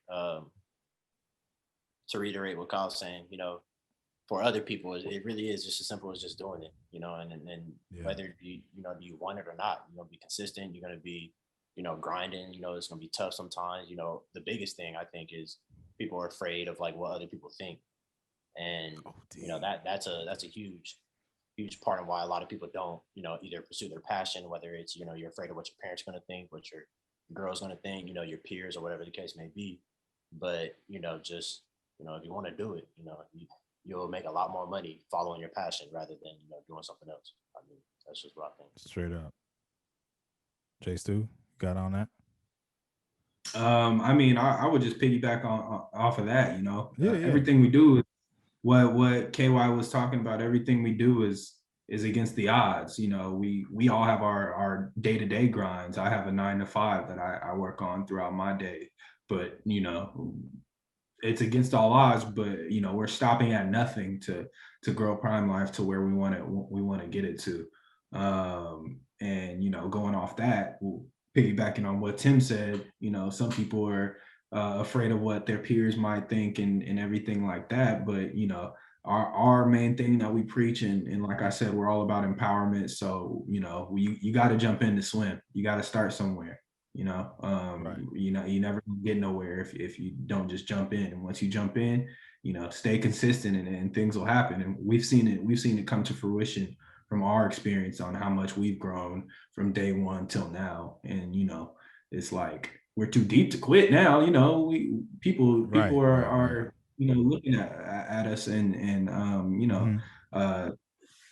To reiterate what Kyle's saying, for other people, it really is just as simple as just doing it, and whether you want it or not, be consistent. You're going to be, grinding, it's going to be tough sometimes. The biggest thing I think is people are afraid of like what other people think. And, that's a huge part of why a lot of people don't, either pursue their passion, whether it's, you're afraid of what your parents are going to think, what your girl's going to think, your peers or whatever the case may be. But, just, if you want to do it, you'll make a lot more money following your passion rather than, doing something else. I mean, that's just what I think. Straight up. Jay Stu, got on that? I mean, I would just piggyback off of that, Yeah. Everything we do, what KY was talking about, everything we do is against the odds. We all have our day-to-day grinds. I have a 9 to 5 that I work on throughout my day, but it's against all odds, but we're stopping at nothing to grow Prime Life to where we want to get it to. And going off that, piggybacking on what Tim said, some people are afraid of what their peers might think and everything like that. But our main thing that we preach, and like I said, we're all about empowerment. So you got to jump in to swim. You got to start somewhere. Right. You never get nowhere if you don't just jump in. And once you jump in, stay consistent and things will happen. And we've seen it come to fruition from our experience on how much we've grown from day one till now. And it's like we're too deep to quit now. People are looking at us and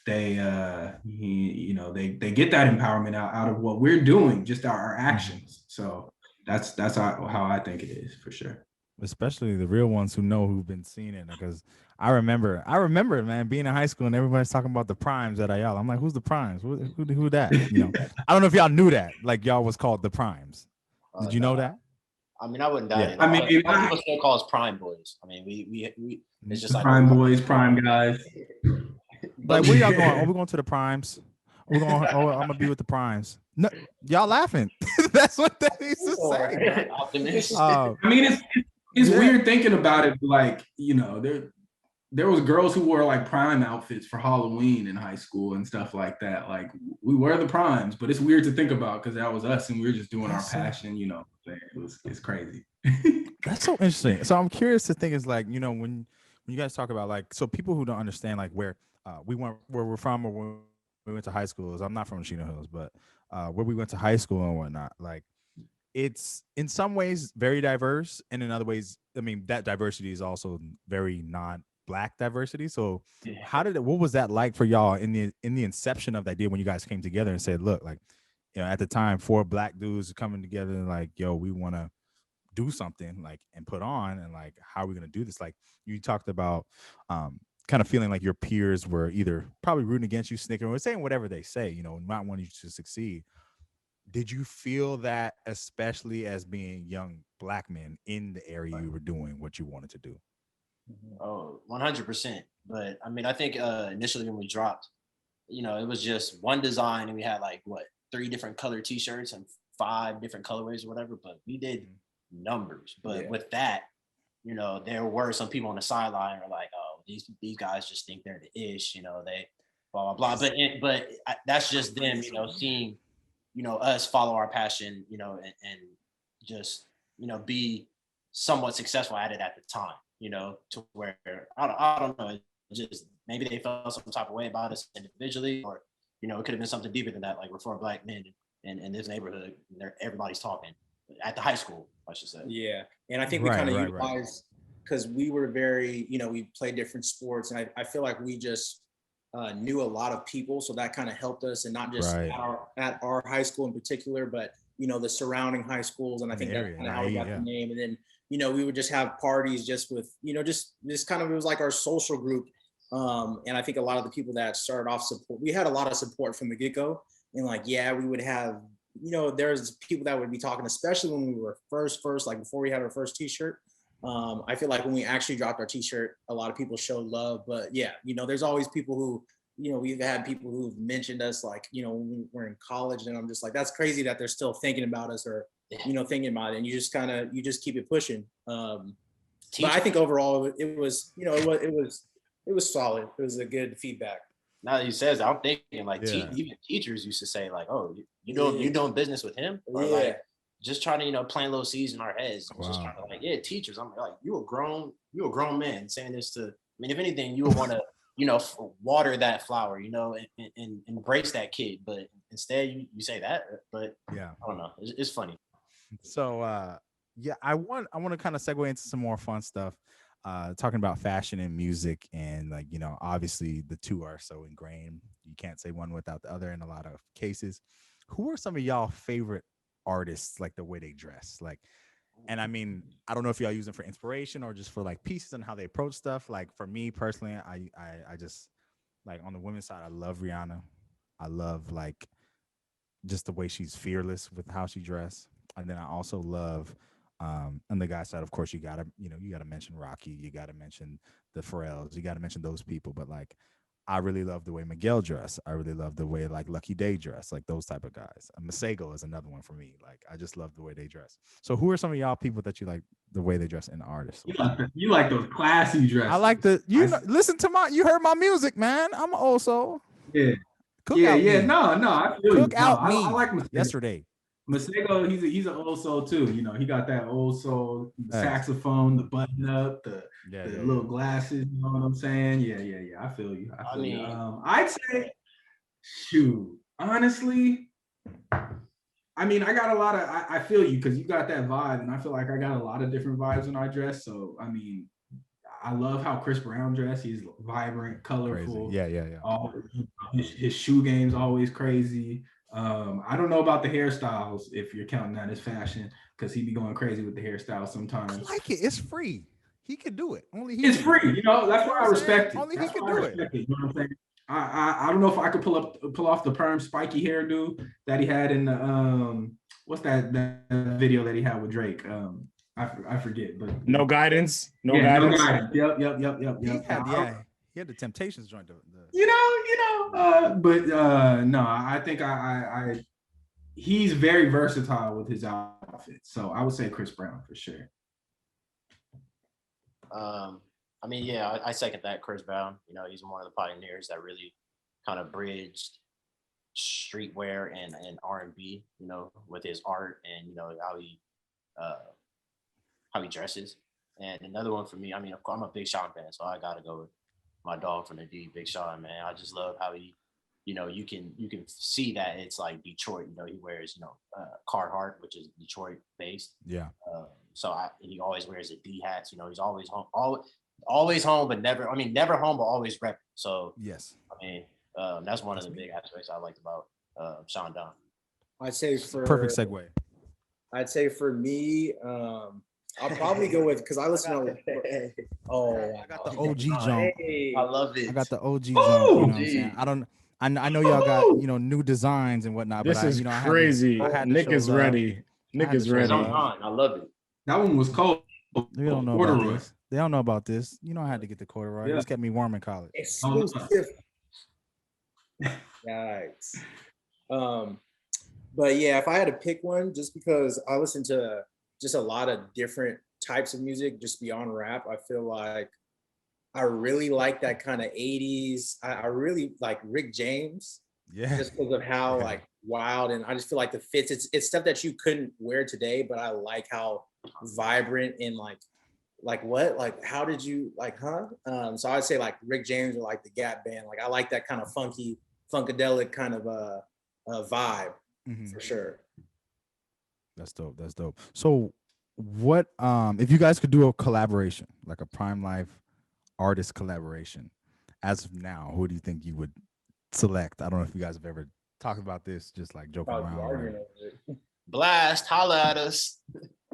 they get that empowerment out of what we're doing, just our actions. So that's how I think it is, for sure. Especially the real ones who've been seeing it, because I remember, man, being in high school and everybody's talking about the primes at IL. I'm like, who's the primes? Who that? I don't know if y'all knew that, like y'all was called the primes. Did you know that? I mean, I wouldn't doubt it. I mean, people still call us prime boys. I mean, we it's just like prime boys, prime guys. Like, where y'all going? Oh, we're going to the primes. I'm gonna be with the primes. No, y'all laughing. That's what they used to say. I mean, it's weird thinking about it. Like, there was girls who wore like prime outfits for Halloween in high school and stuff like that. Like, we were the primes, but it's weird to think about because that was us and we were just doing our passion. It's crazy. That's so interesting. So I'm curious to think is like, when you guys talk about like, so people who don't understand like where where we're from or where we went to high schools. I'm not from Chino Hills, but where we went to high school and whatnot, like it's in some ways very diverse, and in other ways, I mean, that diversity is also very non-Black diversity. So what was that like for y'all in the inception of that deal when you guys came together and said, look, like, at the time, 4 Black dudes coming together and like, yo, we want to do something like and put on, and like, how are we going to do this? Like, you talked about kind of feeling like your peers were either probably rooting against you, snickering, or saying whatever they say, not wanting you to succeed. Did you feel that, especially as being young Black men in the area you were doing what you wanted to do? Oh, 100%. But I mean, I think initially when we dropped, it was just one design and we had like 3 different color t-shirts and 5 different colorways or whatever, but we did numbers. But with that, there were some people on the sideline who are like, oh, these guys just think they're the ish, they blah, blah, blah. But that's just them, seeing, us follow our passion, and just, be somewhat successful at it at the time, to where, I don't know, just maybe they felt some type of way about us individually, or, it could have been something deeper than that. Like, we're 4 Black men in this neighborhood, everybody's talking at the high school, I should say. Yeah. And I think we kind of utilized, because we were very, we played different sports, and I feel like we just knew a lot of people, so that kind of helped us, and not just at our high school in particular, but the surrounding high schools. And I think that's kind of how we got the name. And then we would just have parties just with just kind of, it was like our social group. And I think a lot of the people that started off we had a lot of support from the get-go, and like, we would have, there's people that would be talking, especially when we were first, like before we had our first t-shirt, I feel like when we actually dropped our t-shirt, a lot of people showed love, but yeah, you know, there's always people who, you know, we've had people who've mentioned us, like, you know, when we were in college, and I'm just like, that's crazy that they're still thinking about us, or, you know, thinking about it, and you just keep it pushing. But I think overall it was, you know, it was solid. It was a good feedback. Now that he says, I'm thinking like even teachers used to say like, oh, you doing business with him, or like just trying to, you know, plant little seeds in our heads. Wow. Just trying to like, teachers. I'm like, you a grown man saying this to. I mean, if anything, you would want to, you know, water that flower, you know, and embrace that kid. But instead, you say that. But yeah, I don't know. It's funny. So I want to kind of segue into some more fun stuff. Talking about fashion and music, and like, you know, obviously the two are so ingrained. You can't say one without the other in a lot of cases. Who are some of y'all favorite artists, like the way they dress? Like, and I mean, I don't know if y'all use them for inspiration or just for like pieces and how they approach stuff. Like for me personally, I just like on the women's side, I love Rihanna. I love like just the way she's fearless with how she dressed. And then I also love on the guy side, of course, you gotta mention Rocky, you gotta mention the Pharrells, you gotta mention those people. But like, I really love the way Miguel dress. I really love the way like Lucky Day dress, like those type of guys. Masego is another one for me. Like, I just love the way they dress. So who are some of y'all people that you like the way they dress in artists? You like those classy dresses. I like listen to you heard my music, man. I'm also no, I feel Cook you. out No, me. I like Masego. Yesterday. Masego, he's an old soul too. You know, he got that old soul, the saxophone, the button up, the little glasses. You know what I'm saying? Yeah. I feel you. I feel you. I'd say, shoot, honestly, I mean, I got a lot of. I feel you because you got that vibe, and I feel like I got a lot of different vibes when I dress. So I mean, I love how Chris Brown dressed. He's vibrant, colorful. Crazy. Yeah. His shoe game's always crazy. I don't know about the hairstyles if you're counting that as fashion, because he be going crazy with the hairstyles sometimes. I like it. It's free. He could do it. It's free. You know, that's why I respect it. Only he could do it. You know what I'm saying? I don't know if I could pull off the perm spiky hairdo that he had in the what's that video that he had with Drake? I forget, but no guidance. No guidance. Yep. He had the Temptations joint. No, I think he's very versatile with his outfits. So I would say Chris Brown for sure. I mean, yeah, I second that. Chris Brown, you know, he's one of the pioneers that really kind of bridged streetwear and R&B, you know, with his art and, you know, how he dresses. And another one for me, I mean, of course, I'm a Big Sean fan, so I gotta go with my dog from the D, Big Sean, man. I just love how he, you know, you can see that it's like Detroit. You know, he wears, you know, Carhartt, which is Detroit based. Yeah. So he always wears the D hats. You know, he's always home, but never home, but always repping. So yes, I mean, that's one of the big aspects I liked about Sean Don. I'd say for perfect segue. I'd say for me, I'll probably go with, because I listen to. I got the OG jump. Hey. I love it. I got the OG jump. You know what I'm saying? I know y'all got, you know, new designs and whatnot. This but is crazy. Nick is ready. Nick is ready. I love it. That one was cold. They don't know about this. They don't know about this. You know, I had to get the corduroy. Yeah. This kept me warm in college. Exclusive. Yikes. But yeah, if I had to pick one, just because I listen to just a lot of different types of music, just beyond rap, I feel like I really like that kind of 80s. I really like Rick James. Yeah. Just because of how like wild, and I just feel like the fits, it's stuff that you couldn't wear today, but I like how vibrant and how did you so I'd say like Rick James or like the Gap Band. Like I like that kind of funky, funkadelic kind of vibe for sure. That's dope. So what if you guys could do a collaboration, like a Prime Life artist collaboration, as of now, who do you think you would select? I don't know if you guys have ever talked about this, just like joking around. Blast, holla at us.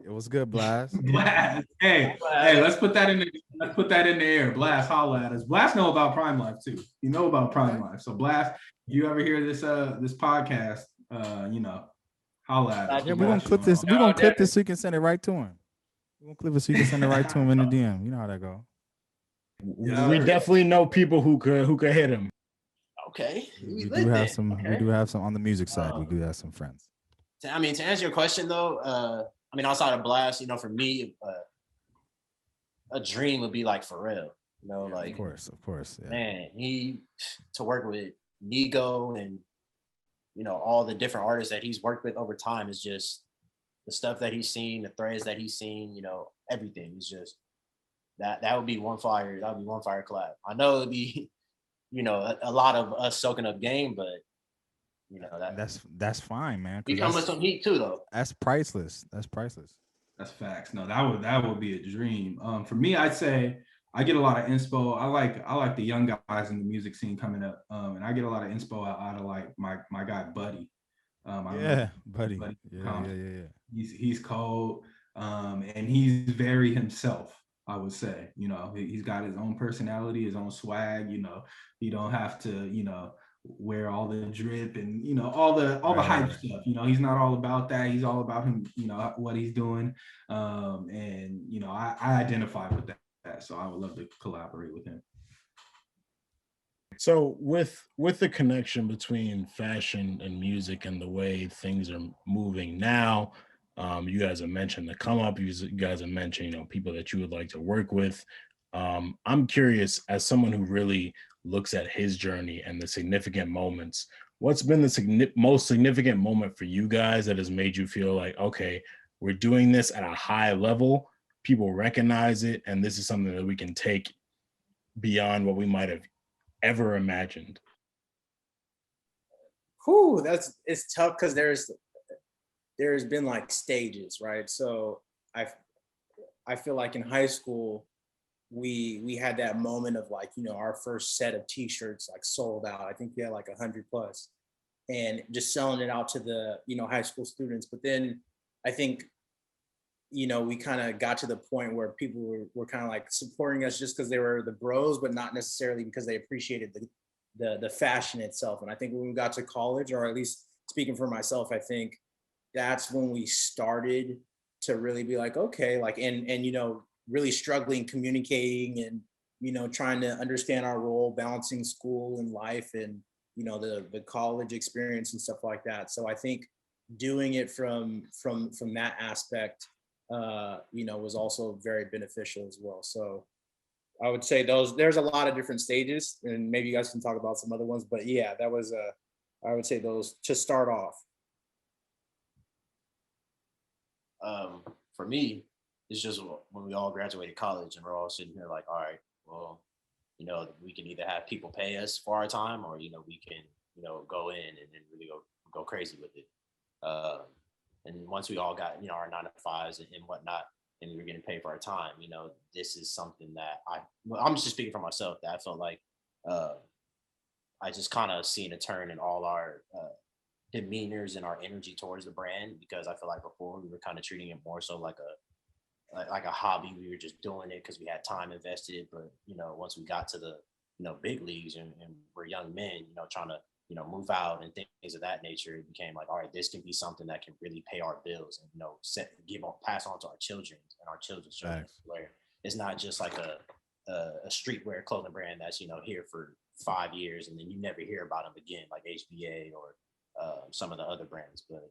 It was good, Blast. Blast. Hey, let's put that in the air. Blast, holla at us. Blast know about Prime Life too. You know about Prime Life. So Blast, if you ever hear this podcast, you know, holla at us. Yeah, we're gonna clip this. We're gonna clip this so you can send it right to him. Clipper, so you can send it right to him in the DM. You know how that go. Yeah, we definitely know people who could hit him. Okay, we do have some. Okay. We do have some on the music side. We do have some friends. I mean, to answer your question though, I mean, outside of Blast, you know, for me, a dream would be like Pharrell. You know, like of course. Yeah. Man, to work with Nigo and you know all the different artists that he's worked with over time is just the stuff that he's seen, the threads that he's seen. You know, everything is just that would be one fire. That would be one fire collab. I know it'd be, you know, a lot of us soaking up game, but you know that's fine, man. You come with some heat too, though. That's priceless. That's priceless. That's facts. No, that would be a dream. For me, I'd say I get a lot of inspo. I like the young guys in the music scene coming up, and I get a lot of inspo out of like my guy Buddy. Buddy. Yeah. He's cold, and he's very himself. I would say, you know, he's got his own personality, his own swag. You know, he don't have to, you know, wear all the drip and you know all the hype stuff. You know, he's not all about that. He's all about him. You know what he's doing, and you know I identify with that. So I would love to collaborate with him. So with the connection between fashion and music and the way things are moving now, you guys have mentioned the come up. You guys have mentioned, you know, people that you would like to work with. I'm curious, as someone who really looks at his journey and the significant moments, what's been the most significant moment for you guys that has made you feel like, okay, we're doing this at a high level, people recognize it, and this is something that we can take beyond what we might have ever imagined? Whew, it's tough because there's been like stages, right? So I feel like in high school we had that moment of like, you know, our first set of t-shirts like sold out. I think we had like 100 plus and just selling it out to the, you know, high school students. But then I think, you know, we kind of got to the point where people were kind of like supporting us just because they were the bros, but not necessarily because they appreciated the fashion itself. And I think when we got to college, or at least speaking for myself, I think that's when we started to really be like, okay, like, and you know, really struggling communicating and, you know, trying to understand our role, balancing school and life and, you know, the college experience and stuff like that. So I think doing it from that aspect, you know, was also very beneficial as well. So I would say there's a lot of different stages, and maybe you guys can talk about some other ones, but yeah, that was I would say those to start off. For me, it's just when we all graduated college and we're all sitting here like, all right, well, you know, we can either have people pay us for our time, or, you know, we can, you know, go in and then really go crazy with it. And once we all got, you know, our 9-to-5s and whatnot, and we were getting paid for our time, you know, this is something that I'm just speaking for myself, that I felt like I just kind of seen a turn in all our demeanors and our energy towards the brand, because I feel like before we were kind of treating it more so like a hobby. We were just doing it because we had time invested. But, you know, once we got to the, you know, big leagues and we're young men, you know, trying to, you know, move out and things of that nature, it became like, all right, this can be something that can really pay our bills and, you know, pass on to our children and our children's children, where it's not just like a streetwear clothing brand that's, you know, here for 5 years and then you never hear about them again, like HBA or some of the other brands. But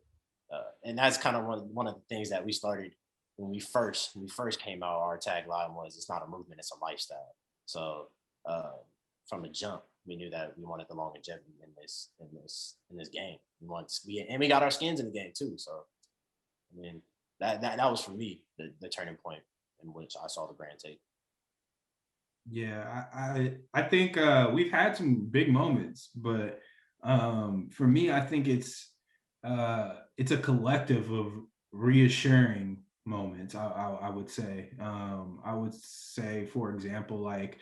and that's kind of one of the things that we started when we first came out. Our tagline was, "It's not a movement, it's a lifestyle." So from the jump, we knew that we wanted the longevity in this game. We got our skins in the game too. So I mean, that was for me the turning point in which I saw the brand take. Yeah, I think we've had some big moments, but for me, I think it's a collective of reassuring moments. I would say. I would say, for example, like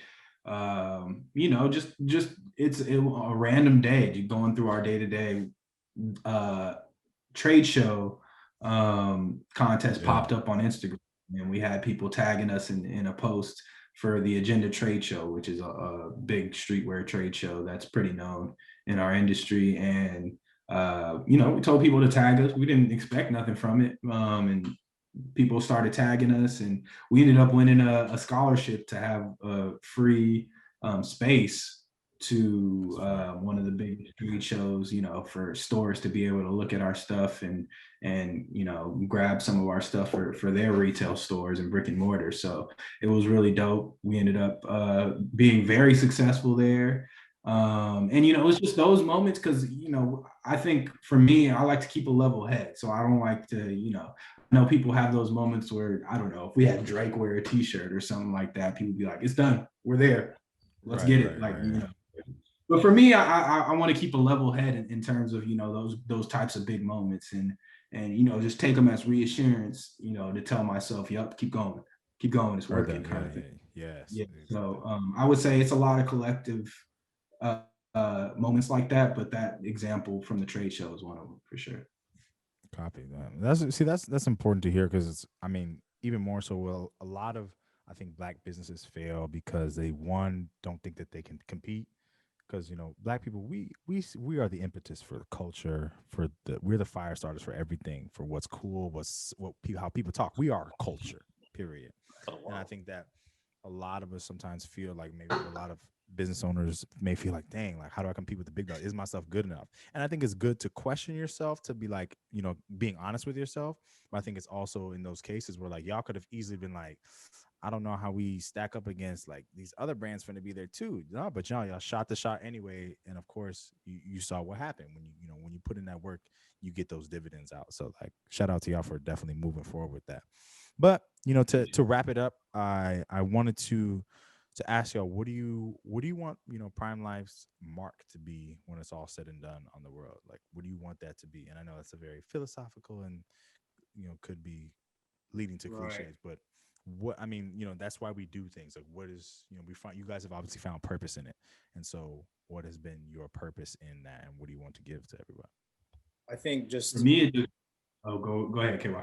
you know, just it's a random day going through our day-to-day trade show contest popped up on Instagram, and we had people tagging us in a post for the Agenda Trade Show, which is a big streetwear trade show that's pretty known in our industry. And you know, we told people to tag us. We didn't expect nothing from it, and people started tagging us, and we ended up winning a scholarship to have a free space to one of the big street shows, you know, for stores to be able to look at our stuff and you know, grab some of our stuff for their retail stores and brick and mortar. So it was really dope. We ended up being very successful there. And you know, it's just those moments, because you know, I think for me, I like to keep a level head. So I don't like to, you know, I know people have those moments where, I don't know, if we had Drake wear a t-shirt or something like that, people be like, it's done, we're there, let's get it. Like, you know. But for me, I want to keep a level head in terms of, you know, those types of big moments, and you know, just take them as reassurance, you know, to tell myself, yep, keep going, it's working, kind of thing. Yes. Yeah. So I would say it's a lot of collective moments like that, but that example from the trade show is one of them for sure. Copy that. That's important to hear, because it's, I mean, even more so, well, a lot of, I think, Black businesses fail because they, one, don't think that they can compete, because, you know, Black people, we are the impetus for the culture, we're the fire starters for everything, for what's cool, how people talk. We are culture, period. And I think that a lot of us sometimes feel like, maybe a lot of business owners may feel like, dang, like, how do I compete with the big dog? Is my stuff good enough? And I think it's good to question yourself, to be like, you know, being honest with yourself. But I think it's also in those cases where, like, y'all could have easily been like, I don't know how we stack up against like these other brands finna be there too. No, but y'all shot the shot anyway. And of course you saw what happened when when you put in that work, you get those dividends out. So like, shout out to y'all for definitely moving forward with that. But, you know, to wrap it up, I wanted to ask y'all, what do you want, you know, Prime Life's mark to be when it's all said and done on the world? Like, what do you want that to be? And I know that's a very philosophical and, you know, could be leading to cliches, but what, I mean, you know, that's why we do things. Like, what is, you know, you guys have obviously found purpose in it. And so what has been your purpose in that, and what do you want to give to everybody? I think just, for me, go ahead, KY.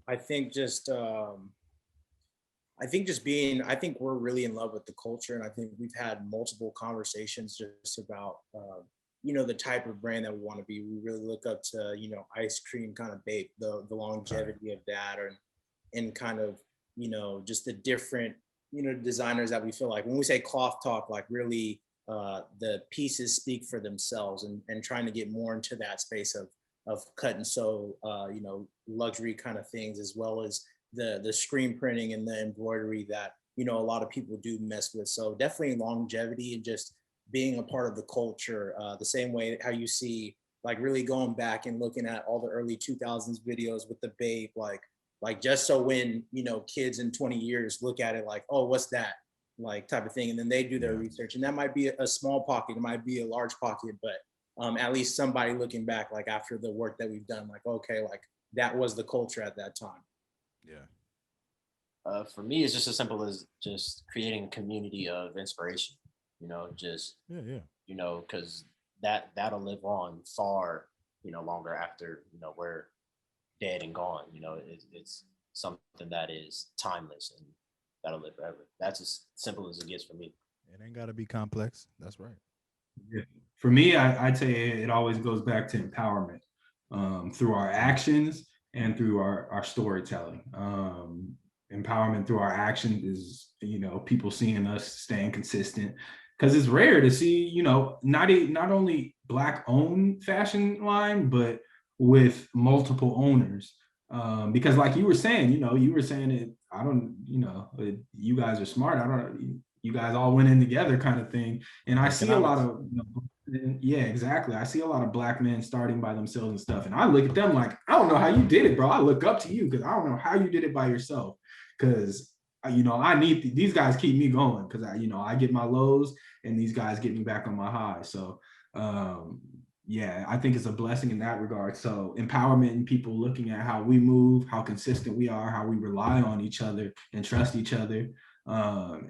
I think just I think we're really in love with the culture, and I think we've had multiple conversations just about you know, the type of brand that we want to be. We really look up to, you know, ice cream kind of bake, the longevity of that, and kind of, you know, just the different, you know, designers that we feel like, when we say cloth talk, like really the pieces speak for themselves, and trying to get more into that space of cut and sew, you know, luxury kind of things, as well as the screen printing and the embroidery that, you know, a lot of people do mess with. So definitely longevity, and just being a part of the culture, the same way how you see, like, really going back and looking at all the early 2000s videos with the Babe, like just so when, you know, kids in 20 years look at it like, oh, what's that, like, type of thing, and then they do their research, and that might be a small pocket, it might be a large pocket, but at least somebody looking back, like, after the work that we've done, like, okay, like, that was the culture at that time. Yeah. For me, it's just as simple as just creating a community of inspiration, you know, just, you know, because that'll live on far, you know, longer after, you know, we're dead and gone. You know, it's something that is timeless and that'll live forever. That's as simple as it gets for me. It ain't got to be complex. That's right. Yeah. For me, I'd say it always goes back to empowerment through our actions and through our storytelling. Empowerment through our actions is, you know, people seeing us staying consistent, because it's rare to see, you know, not only Black owned fashion line, but with multiple owners. Because like you were saying, it, I don't, you know, you guys are smart. You guys all went in together kind of thing. And I see a lot of, you know, yeah, exactly. I see a lot of Black men starting by themselves and stuff. And I look at them like, I don't know how you did it, bro. I look up to you because I don't know how you did it by yourself. Because, you know, I need these guys keep me going, because I get my lows and these guys get me back on my highs. So yeah, I think it's a blessing in that regard. So empowerment and people looking at how we move, how consistent we are, how we rely on each other and trust each other,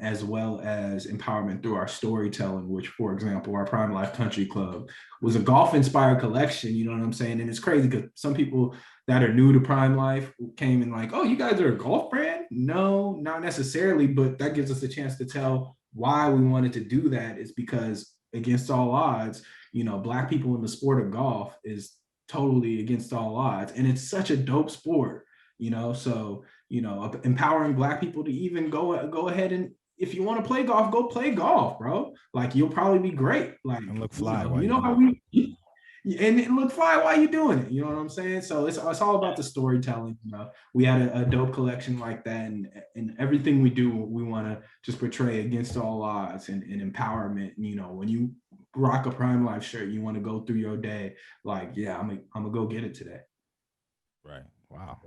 as well as empowerment through our storytelling, which, for example, our Prime Life Country Club was a golf-inspired collection, you know what I'm saying? And it's crazy because some people that are new to Prime Life came in like, oh, you guys are a golf brand? No, not necessarily, but that gives us a chance to tell why we wanted to do that. Is because against all odds, you know, Black people in the sport of golf is totally against all odds. And it's such a dope sport. you know? So, you know, empowering Black people to even go ahead and, if you want to play golf, go play golf, bro. Like, you'll probably be great. Like, and look fly. You know how we and look fly while you're doing it. You know what I'm saying? So it's all about the storytelling. You know, we had a dope collection like that, and everything we do, we want to just portray against all odds and empowerment. You know, when you rock a Prime Life shirt, you want to go through your day like, yeah, I'm gonna go get it today. Right. Wow.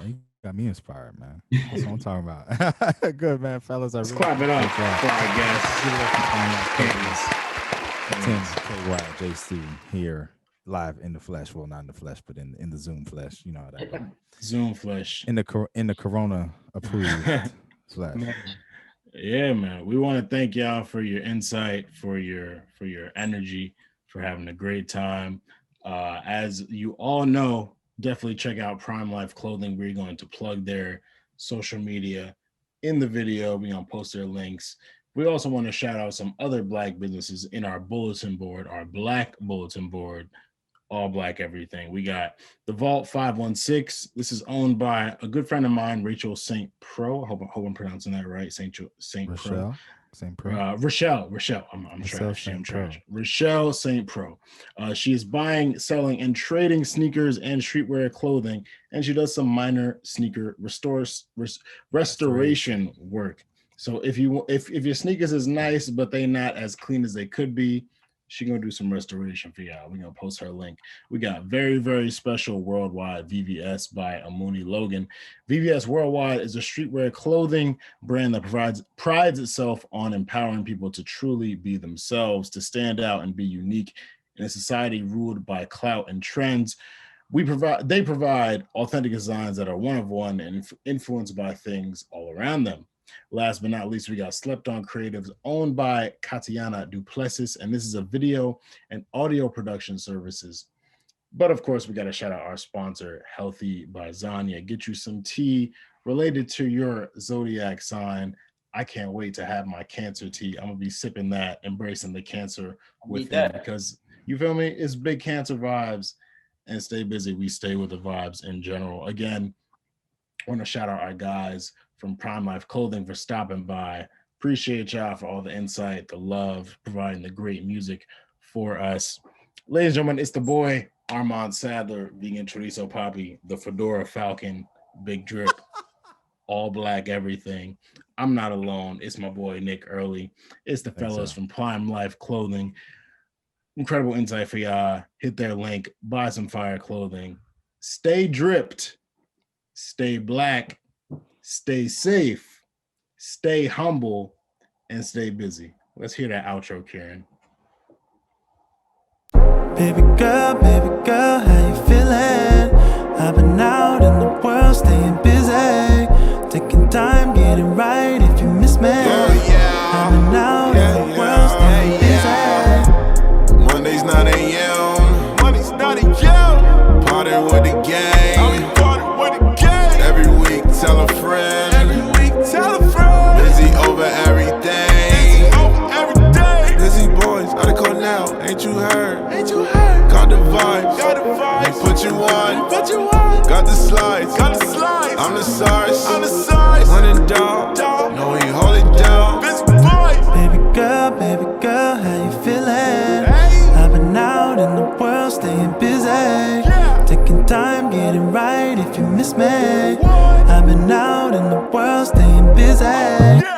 You got me inspired, man. That's what I'm talking about. Good, man, fellas. Let's clap it up for our guests. Tim, KY, JC here, live in the flesh. Well, not in the flesh, but in the Zoom flesh. You know how that goes. Zoom flesh. In the Corona approved flesh. Yeah, man. We want to thank y'all for your insight, for your energy, for having a great time. As you all know, definitely check out Prime Life Clothing. We're going to plug their social media in the video. We're going to post their links. We also want to shout out some other Black businesses in our bulletin board, our Black bulletin board, all Black everything. We got the Vault 516. This is owned by a good friend of mine, Rachel St. Pro. I hope I'm pronouncing that right. St. Pro. Rochelle. I'm trash. Rochelle St. Pro. She is buying, selling, and trading sneakers and streetwear clothing, and she does some minor sneaker restoration work. So if your sneakers is nice but they not as clean as they could be, she gonna do some restoration for y'all. We're gonna post her link. We got very, very special worldwide VVS by Amuni Logan. VVS Worldwide is a streetwear clothing brand that prides itself on empowering people to truly be themselves, to stand out and be unique in a society ruled by clout and trends. They provide authentic designs that are one of one and influenced by things all around them. Last but not least, we got Slept On Creatives, owned by Katiana Duplessis, and this is a video and audio production services. But of course, we got to shout out our sponsor, Healthy by Zanya. Get you some tea related to your zodiac sign. I can't wait to have my Cancer tea. I'm gonna be sipping that, embracing the Cancer with me, because you feel me? It's big Cancer vibes, and stay busy. We stay with the vibes in general. Again, I want to shout out our guys from Prime Life Clothing for stopping by. Appreciate y'all for all the insight, the love, providing the great music for us. Ladies and gentlemen, it's the boy, Armand Sadler, Vegan Chorizo Poppy, the Fedora Falcon, Big Drip, all Black everything. I'm not alone. It's my boy, Nick Early. It's the fellas from Prime Life Clothing. Incredible insight for y'all. Hit their link, buy some fire clothing. Stay dripped, stay Black, stay safe, stay humble, and stay busy. Let's hear that outro, Karen. Baby girl, how you feeling? I've been out in the world, staying busy, taking time, getting right if you miss me. I've been out in the world, staying busy. Mondays 9 a.m. Party with the gang. Every week, tell a friend. Busy over everything. Busy boys, out of call now. Ain't you heard? Got the vibes. We put you on. Got the slides. I'm the size. Running dog. No, he hold it down. Baby girl, how you feeling? I've been out in the world, staying busy, taking time, getting right if you miss me. I've been out in the world, staying busy.